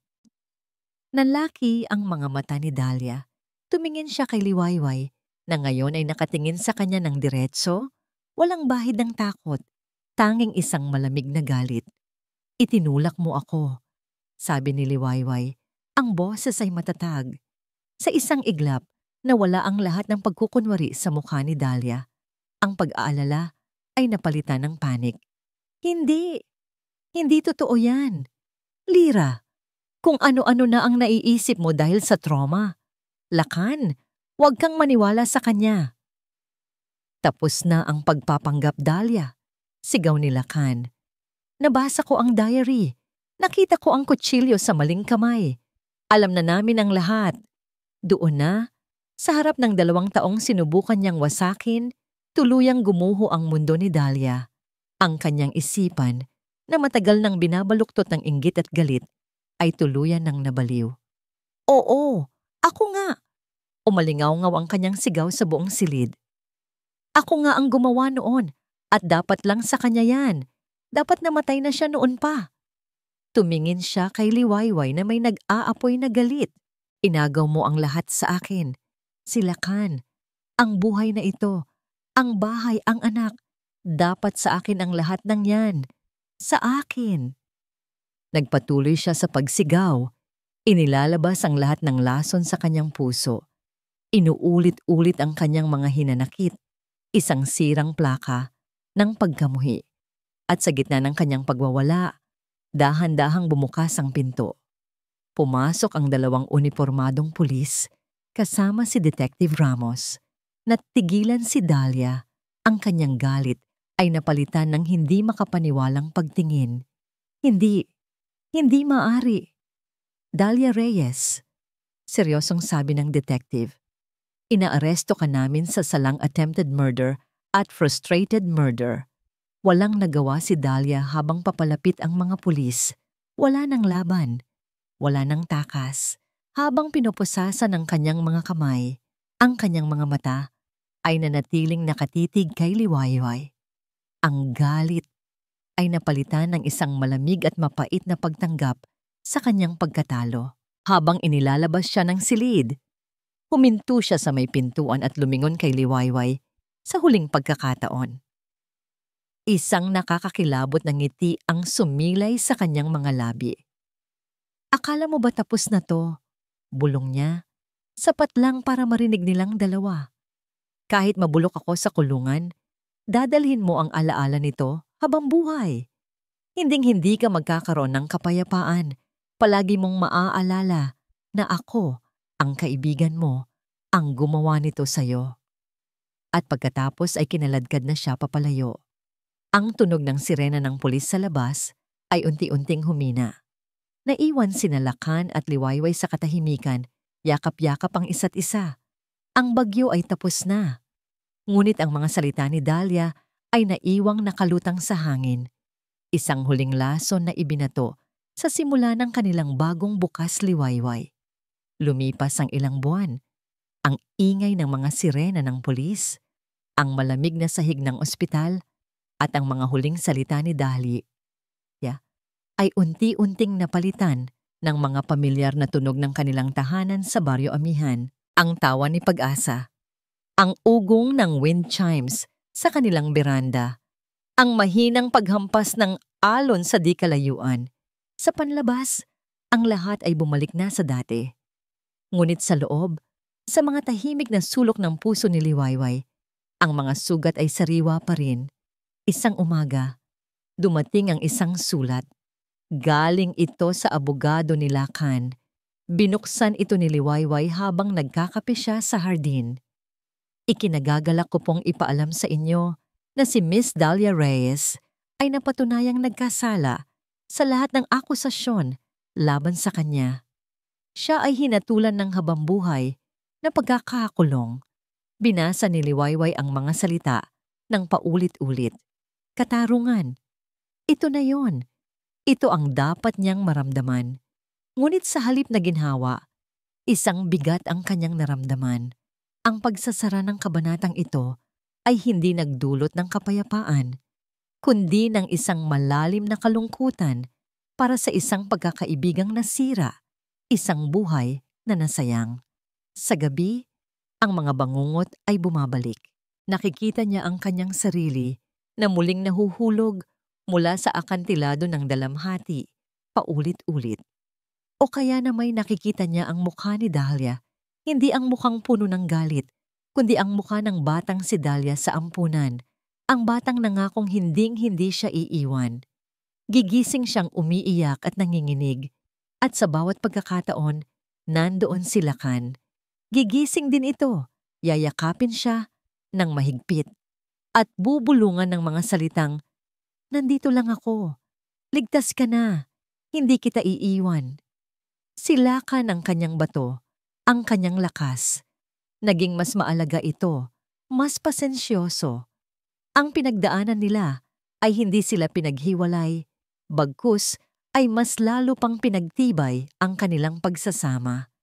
Nanlaki ang mga mata ni Dahlia. Tumingin siya kay Liwayway na ngayon ay nakatingin sa kanya ng diretso, walang bahid ng takot, tanging isang malamig na galit. Itinulak mo ako, sabi ni Liwayway. Ang boses ay matatag. Sa isang iglap, nawala ang lahat ng pagkukunwari sa mukha ni Dahlia. Ang pag-aalala ay napalitan ng panik. Hindi totoo yan. Lira, kung ano-ano na ang naiisip mo dahil sa trauma. Lakan, huwag kang maniwala sa kanya. Tapos na ang pagpapanggap, Dahlia. Sigaw ni Lakan. Nabasa ko ang diary. Nakita ko ang kutsilyo sa maling kamay. Alam na namin ang lahat. Doon na, sa harap ng 2 taong sinubukan niyang wasakin, tuluyang gumuho ang mundo ni Dahlia. Ang kanyang isipan, na matagal nang binabaluktot ng inggit at galit, ay tuluyan ng nabaliw. Oo, ako nga. Umalingaw-ngaw ang kanyang sigaw sa buong silid. Ako nga ang gumawa noon, at dapat lang sa kanya yan. Dapat namatay na siya noon pa. Tumingin siya kay Liwayway na may nag-aapoy na galit. Inagaw mo ang lahat sa akin. Si Lakan, ang buhay na ito, ang bahay, ang anak. Dapat sa akin ang lahat ng yan. Sa akin. Nagpatuloy siya sa pagsigaw. Inilalabas ang lahat ng lason sa kanyang puso. Inuulit-ulit ang kanyang mga hinanakit. Isang sirang plaka ng pagkamuhi. At sa gitna ng kanyang pagwawala, dahan-dahang bumukas ang pinto. Pumasok ang 2 unipormadong pulis kasama si Detective Ramos. Natigilan si Dahlia. Ang kanyang galit ay napalitan ng hindi makapaniwalang pagtingin. Hindi maari. Dahlia Reyes, seryosong sabi ng detective. Inaaresto ka namin sa salang attempted murder at frustrated murder. Walang nagawa si Dahlia habang papalapit ang mga pulis. Wala nang laban. Wala nang takas. Habang pinupusasan ng kanyang mga kamay, ang kanyang mga mata ay nanatiling nakatitig kay Liwayway. Ang galit ay napalitan ng isang malamig at mapait na pagtanggap sa kanyang pagkatalo. Habang inilalabas siya ng silid, huminto siya sa may pintuan at lumingon kay Liwayway sa huling pagkakataon. Isang nakakakilabot na ngiti ang sumilay sa kanyang mga labi. Akala mo ba tapos na to? Bulong niya. Sapat lang para marinig nilang dalawa. Kahit mabulok ako sa kulungan, dadalhin mo ang alaala nito habang buhay. Hinding-hindi ka magkakaroon ng kapayapaan. Palagi mong maaalala na ako, ang kaibigan mo, ang gumawa nito sa'yo. At pagkatapos ay kinaladkad na siya papalayo. Ang tunog ng sirena ng pulis sa labas ay unti-unting humina. Naiwan sina Lakan at Liwayway sa katahimikan, yakap-yakap ang isa't isa. Ang bagyo ay tapos na. Ngunit ang mga salita ni Dahlia ay naiwang nakalutang sa hangin. Isang huling lason na ibinato sa simula ng kanilang bagong bukas Liwayway. Lumipas ang ilang buwan. Ang ingay ng mga sirena ng pulis, ang malamig na sahig ng ospital, at ang mga huling salita ni Dahlia ay unti-unting napalitan ng mga pamilyar na tunog ng kanilang tahanan sa Baryo Amihan, ang tawa ni Pag-asa, ang ugong ng wind chimes sa kanilang beranda, ang mahinang paghampas ng alon sa di kalayuan. Sa panlabas, ang lahat ay bumalik na sa dati. Ngunit sa loob, sa mga tahimik na sulok ng puso ni Liwayway, ang mga sugat ay sariwa pa rin. Isang umaga, dumating ang isang sulat. Galing ito sa abogado ni Lakan. Binuksan ito ni Liwayway habang nagkakape siya sa hardin. Ikinagagalak ko pong ipaalam sa inyo na si Miss Dahlia Reyes ay napatunayang nagkasala sa lahat ng akusasyon laban sa kanya. Siya ay hinatulan ng habambuhay na pagkakakulong. Binasa ni Liwayway ang mga salita ng paulit-ulit. Katarungan. Ito na yon. Ito ang dapat niyang maramdaman. Ngunit sa halip na ginhawa, isang bigat ang kanyang naramdaman. Ang pagsasara ng kabanatang ito ay hindi nagdulot ng kapayapaan, kundi ng isang malalim na kalungkutan para sa isang pagkakaibigang nasira, isang buhay na nasayang. Sa gabi, ang mga bangungot ay bumabalik. Nakikita niya ang kanyang sarili na muling nahuhulog mula sa akantilado ng dalamhati, paulit-ulit. O kaya na may nakikita niya ang mukha ni Dahlia, hindi ang mukhang puno ng galit, kundi ang mukha ng batang si Dahlia sa ampunan, ang batang nangakong hinding-hindi siya iiwan. Gigising siyang umiiyak at nanginginig, at sa bawat pagkakataon, nandoon si Lakan. Gigising din ito, yayakapin siya ng mahigpit, at bubulungan ng mga salitang, "Nandito lang ako. Ligtas ka na. Hindi kita iiwan." Sila ka ng kanyang bato, ang kanyang lakas. Naging mas maalaga ito, mas pasensyoso. Ang pinagdaanan nila ay hindi sila pinaghiwalay, bagkus ay mas lalo pang pinagtibay ang kanilang pagsasama.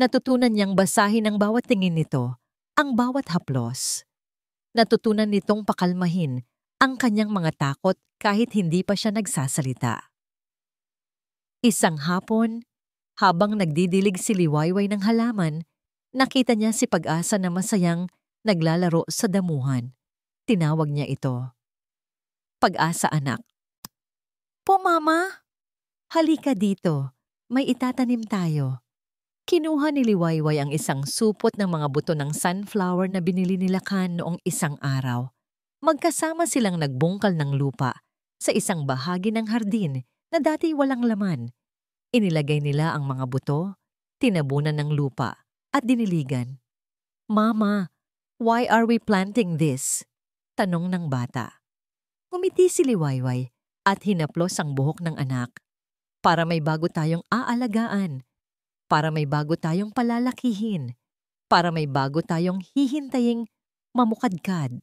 Natutunan niyang basahin ang bawat tingin nito, ang bawat haplos. Natutunan nitong pakalmahin ang kanyang mga takot kahit hindi pa siya nagsasalita. Isang hapon, habang nagdidilig si Liwayway ng halaman, nakita niya si Pag-asa na masayang naglalaro sa damuhan. Tinawag niya ito. "Pag-asa, anak." "Po, Mama." "Halika dito. May itatanim tayo." Kinuha ni Liwayway ang isang supot ng mga buto ng sunflower na binili ni Lakan noong isang araw. Magkasama silang nagbungkal ng lupa sa isang bahagi ng hardin na dati walang laman. Inilagay nila ang mga buto, tinabunan ng lupa, at diniligan. "Mama, why are we planting this?" tanong ng bata. Ngumiti si Liwayway at hinaplos ang buhok ng anak. "Para may bago tayong aalagaan. Para may bago tayong palalakihin. para may bago tayong hihintaying mamukadkad.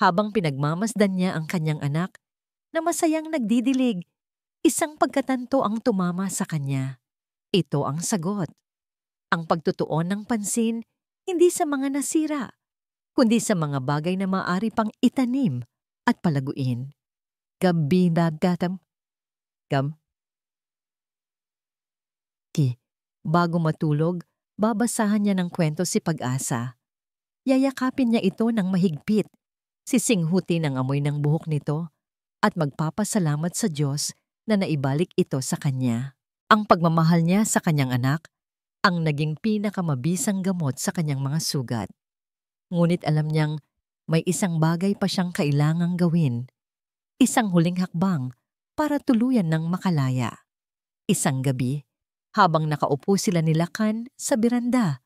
Habang pinagmamasdan niya ang kanyang anak na masayang nagdidilig, isang pagkatanto ang tumama sa kanya. Ito ang sagot. Ang pagtutuon ng pansin hindi sa mga nasira, kundi sa mga bagay na maaari pang itanim at palaguin. Gabi nagdatam. Gam. Bago matulog, babasahan niya ng kwento si Pag-asa. Yayakapin niya ito ng mahigpit, sisinghutin ang amoy ng buhok nito, at magpapasalamat sa Diyos na naibalik ito sa kanya. Ang pagmamahal niya sa kanyang anak ang naging pinakamabisang gamot sa kanyang mga sugat. Ngunit alam niyang may isang bagay pa siyang kailangang gawin. Isang huling hakbang para tuluyan ng makalaya. Isang gabi, habang nakaupo sila ni Lakan sa beranda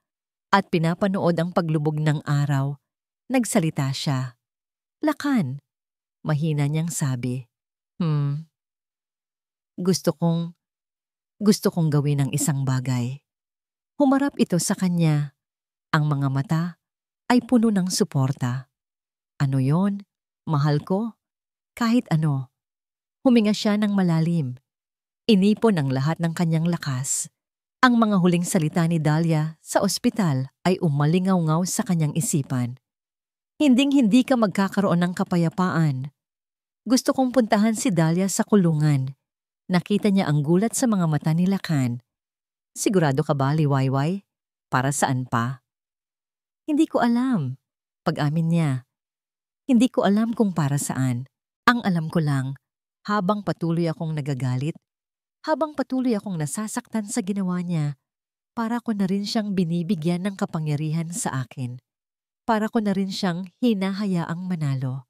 at pinapanood ang paglubog ng araw, nagsalita siya. "Lakan," mahina niyang sabi. Gusto kong gawin ang isang bagay." Humarap ito sa kanya. Ang mga mata ay puno ng suporta. "Ano yon? Mahal ko?" "Kahit ano." Huminga siya ng malalim. Inipon ang lahat ng kanyang lakas. Ang mga huling salita ni Dahlia sa ospital ay umalingaw-ngaw sa kanyang isipan. "Hinding-hindi ka magkakaroon ng kapayapaan. Gusto kong puntahan si Dahlia sa kulungan." Nakita niya ang gulat sa mga mata ni Lakan. "Sigurado ka ba, Liwayway? Para saan pa?" "Hindi ko alam." Pag-amin niya. "Hindi ko alam kung para saan. Ang alam ko lang, habang patuloy akong nagagalit, habang patuloy akong nasasaktan sa ginawa niya, para ko na rin siyang binibigyan ng kapangyarihan sa akin. Para ko na rin siyang hinahayaang manalo."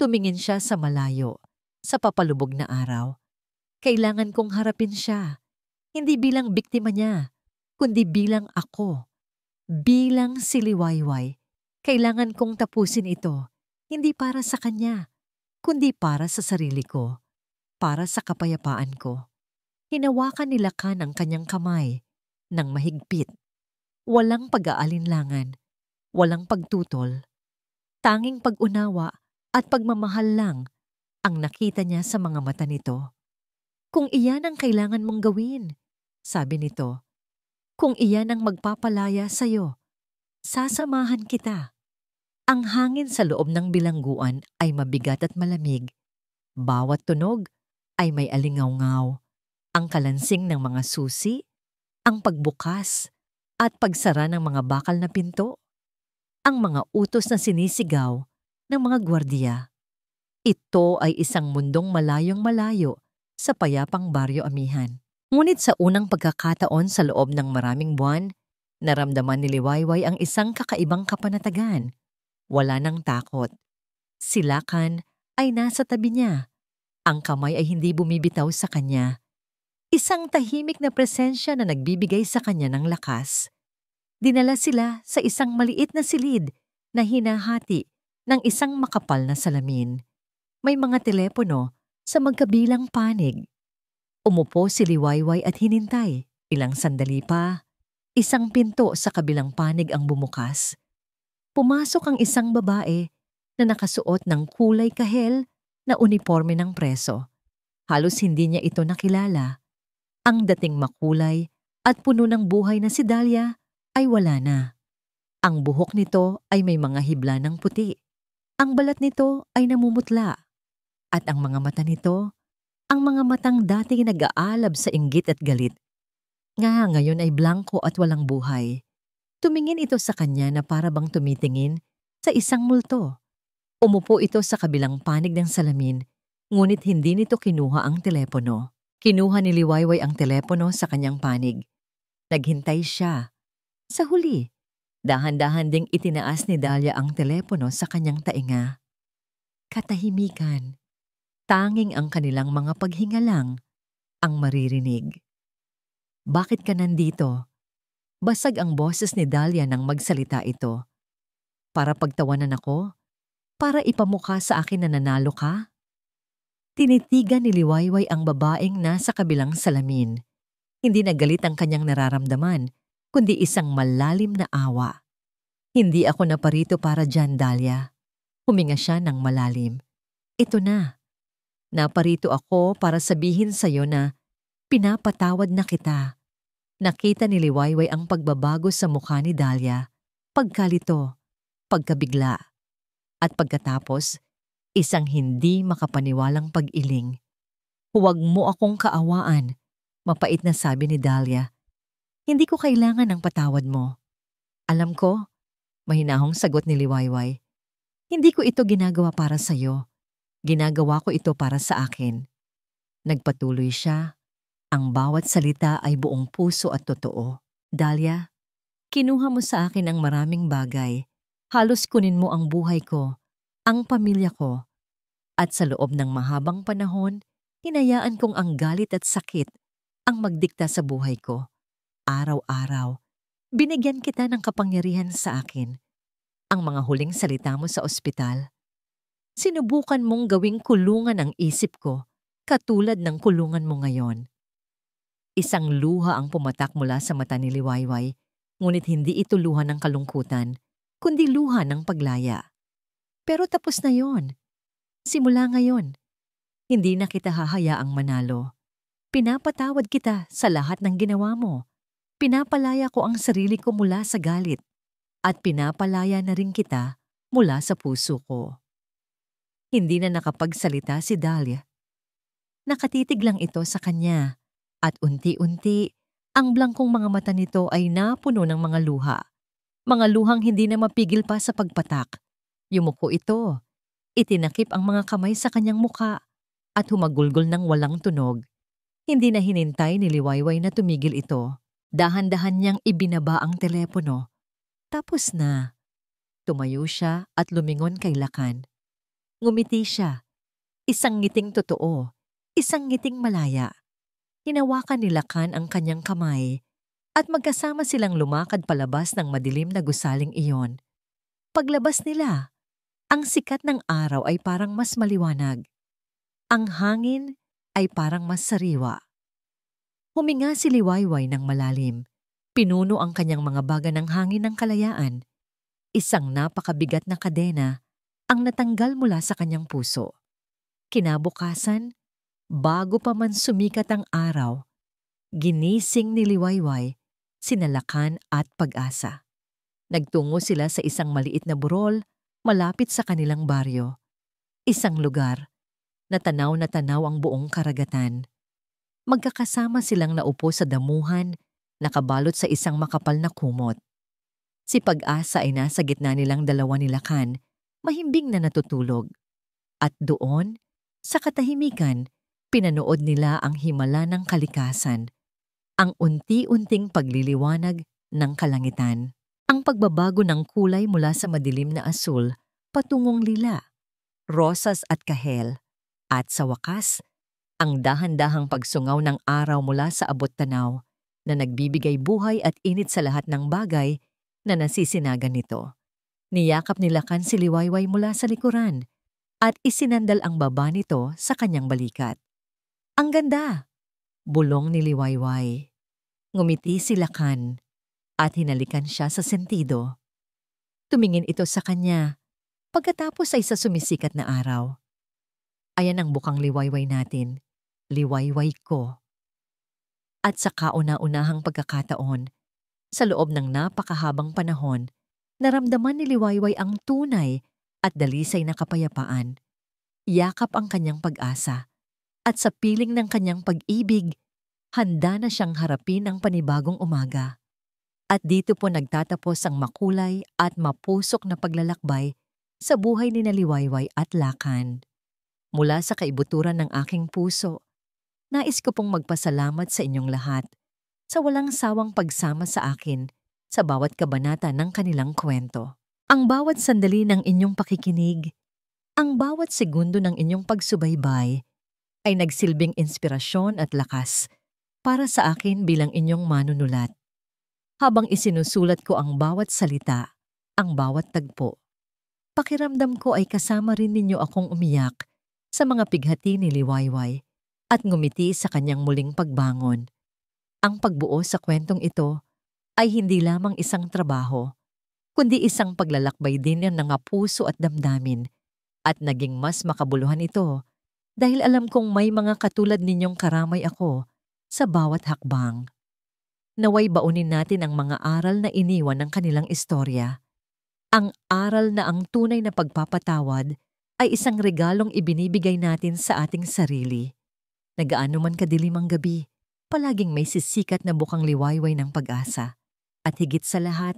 Tumingin siya sa malayo, sa papalubog na araw. Kailangan kong harapin siya, hindi bilang biktima niya, kundi bilang ako. Bilang si Liwayway, kailangan kong tapusin ito, hindi para sa kanya, kundi para sa sarili ko, para sa kapayapaan ko. Hinawakan ni Lakan ang kanyang kamay ng mahigpit. Walang pag-aalinlangan, walang pagtutol. Tanging pag-unawa at pagmamahal lang ang nakita niya sa mga mata nito. "Kung iyan ang kailangan mong gawin," sabi nito, "kung iyan ang magpapalaya sa'yo, sasamahan kita." Ang hangin sa loob ng bilangguan ay mabigat at malamig. Bawat tunog ay may alingaw-ngaw. Ang kalansing ng mga susi, ang pagbukas at pagsara ng mga bakal na pinto, ang mga utos na sinisigaw ng mga gwardiya. Ito ay isang mundong malayong malayo sa payapang Baryo Amihan. Ngunit sa unang pagkakataon sa loob ng maraming buwan, naramdaman ni Liwayway ang isang kakaibang kapanatagan. Wala nang takot. Si Lakan ay nasa tabi niya. Ang kamay ay hindi bumibitaw sa kanya. Isang tahimik na presensya na nagbibigay sa kanya ng lakas. Dinala sila sa isang maliit na silid na hinahati ng isang makapal na salamin. May mga telepono sa magkabilang panig. Umupo si Liwayway at hinintay. Ilang sandali pa, isang pinto sa kabilang panig ang bumukas. Pumasok ang isang babae na nakasuot ng kulay kahel na uniforme ng preso. Halos hindi niya ito nakilala. Ang dating makulay at puno ng buhay na si Dahlia ay wala na. Ang buhok nito ay may mga hibla ng puti. Ang balat nito ay namumutla. At ang mga mata nito, ang mga matang dating nag-aalab sa inggit at galit, ngayon ay blanko at walang buhay. Tumingin ito sa kanya na para bang tumitingin sa isang multo. Umupo ito sa kabilang panig ng salamin, ngunit hindi nito kinuha ang telepono. Kinuha ni Liwayway ang telepono sa kanyang panig. Naghintay siya. Sa huli, dahan-dahan ding itinaas ni Dahlia ang telepono sa kanyang tainga. Katahimikan. Tanging ang kanilang mga paghinga lang ang maririnig. "Bakit ka nandito?" Basag ang boses ni Dahlia nang magsalita ito. "Para pagtawanan ako? Para ipamukha sa akin na nanalo ka?" Tinitigan ni Liwayway ang babaeng nasa kabilang salamin. Hindi na galit ang kanyang nararamdaman, kundi isang malalim na awa. Hindi ako naparito para dyan, Dahlia. Huminga siya ng malalim. Ito na. Naparito ako para sabihin sa'yo na pinapatawad na kita. Nakita ni Liwayway ang pagbabago sa mukha ni Dahlia, pagkalito, pagkabigla, at pagkatapos, isang hindi makapaniwalang pag-iling. Huwag mo akong kaawaan, mapait na sabi ni Dahlia. Hindi ko kailangan ng patawad mo. Alam ko, mahinahong sagot ni Liwayway. Hindi ko ito ginagawa para sa'yo. Ginagawa ko ito para sa akin. Nagpatuloy siya. Ang bawat salita ay buong puso at totoo. Dahlia, kinuha mo sa akin ang maraming bagay. Halos kunin mo ang buhay ko, ang pamilya ko. At sa loob ng mahabang panahon, hinayaan kong ang galit at sakit ang magdikta sa buhay ko. Araw-araw, binigyan kita ng kapangyarihan sa akin. Ang mga huling salita mo sa ospital, sinubukan mong gawing kulungan ang isip ko, katulad ng kulungan mo ngayon. Isang luha ang pumatak mula sa mata ni Liwayway, ngunit hindi ito luha ng kalungkutan, kundi luha ng paglaya. Pero tapos na yon. Simula ngayon, hindi na kita hahayaang manalo. Pinapatawad kita sa lahat ng ginawa mo. Pinapalaya ko ang sarili ko mula sa galit. At pinapalaya na rin kita mula sa puso ko. Hindi na nakapagsalita si Dahlia. Nakatitig lang ito sa kanya at unti-unti ang blangkong mga mata nito ay napuno ng mga luha. Mga luhang hindi na mapigil pa sa pagpatak. Yumuko ito. Itinakip ang mga kamay sa kanyang muka at humagulgol ng walang tunog. Hindi na hinintay ni Liwayway na tumigil ito. Dahan-dahan niyang ibinaba ang telepono. Tapos na. Tumayo siya at lumingon kay Lakan. Ngumiti siya. Isang ngiting totoo. Isang ngiting malaya. Hinawakan ni Lakan ang kanyang kamay at magkasama silang lumakad palabas ng madilim na gusaling iyon. Paglabas nila, ang sikat ng araw ay parang mas maliwanag. Ang hangin ay parang mas sariwa. Huminga si Liwayway ng malalim. Pinuno ang kanyang mga baga ng hangin ng kalayaan. Isang napakabigat na kadena ang natanggal mula sa kanyang puso. Kinabukasan, bago pa man sumikat ang araw, ginising ni Liwayway, sina Lakan at Pag-asa. Nagtungo sila sa isang maliit na burol malapit sa kanilang baryo. Isang lugar na tanaw ang buong karagatan. Magkakasama silang naupo sa damuhan, nakabalot sa isang makapal na kumot. Si Pag-asa ay nasa gitna nilang dalawa ni Lakan, mahimbing na natutulog. At doon, sa katahimikan, pinanood nila ang himala ng kalikasan, ang unti-unting pagliliwanag ng kalangitan. Ang pagbabago ng kulay mula sa madilim na asul patungong lila, rosas at kahel, at sa wakas, ang dahan-dahang pagsungaw ng araw mula sa abot-tanaw na nagbibigay buhay at init sa lahat ng bagay na nasisinagan nito. Niyakap ni Lakan si Liwayway mula sa likuran at isinandal ang baba nito sa kanyang balikat. Ang ganda! Bulong ni Liwayway. Ngumiti si Lakan at hinalikan siya sa sentido. Tumingin ito sa kanya pagkatapos ay sa sumisikat na araw. Ayan ang bukang Liwayway natin. Liwayway ko. At sa kauna-unahang pagkakataon, sa loob ng napakahabang panahon, naramdaman ni Liwayway ang tunay at dalisay na kapayapaan. Yakap ang kanyang pag-asa, at sa piling ng kanyang pag-ibig, handa na siyang harapin ang panibagong umaga. At dito po nagtatapos ang makulay at mapusok na paglalakbay sa buhay ni Liwayway at Lakan. Mula sa kaibuturan ng aking puso, nais ko pong magpasalamat sa inyong lahat sa walang sawang pagsama sa akin sa bawat kabanata ng kanilang kwento. Ang bawat sandali ng inyong pakikinig, ang bawat segundo ng inyong pagsubaybay ay nagsilbing inspirasyon at lakas para sa akin bilang inyong manunulat. Habang isinusulat ko ang bawat salita, ang bawat tagpo, pakiramdam ko ay kasama rin ninyo akong umiyak sa mga pighati ni Liwayway at ngumiti sa kanyang muling pagbangon. Ang pagbuo sa kwentong ito ay hindi lamang isang trabaho, kundi isang paglalakbay din ng mga puso at damdamin, at naging mas makabuluhan ito dahil alam kong may mga katulad ninyong karamay ako sa bawat hakbang. Naway baunin natin ang mga aral na iniwan ng kanilang istorya. Ang aral na ang tunay na pagpapatawad ay isang regalong ibinibigay natin sa ating sarili. Nagaano man kadilim ang gabi, palaging may sisikat na bukang liwayway ng pag-asa. At higit sa lahat,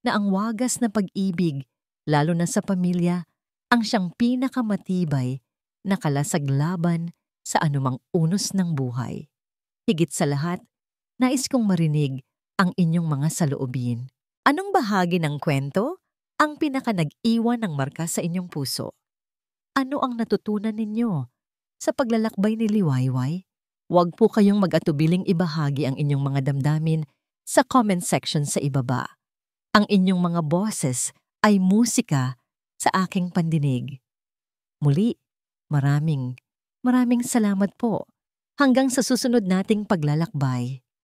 na ang wagas na pag-ibig, lalo na sa pamilya, ang siyang pinakamatibay na kalasaglaban sa anumang unos ng buhay. Higit sa lahat, nais kong marinig ang inyong mga saloobin. Anong bahagi ng kwento ang pinaka-nag-iwan ng marka sa inyong puso? Ano ang natutunan ninyo sa paglalakbay ni Liwayway? Huwag po kayong mag-atubiling ibahagi ang inyong mga damdamin sa comment section sa ibaba. Ang inyong mga boses ay musika sa aking pandinig. Muli, maraming salamat po. Hanggang sa susunod nating paglalakbay.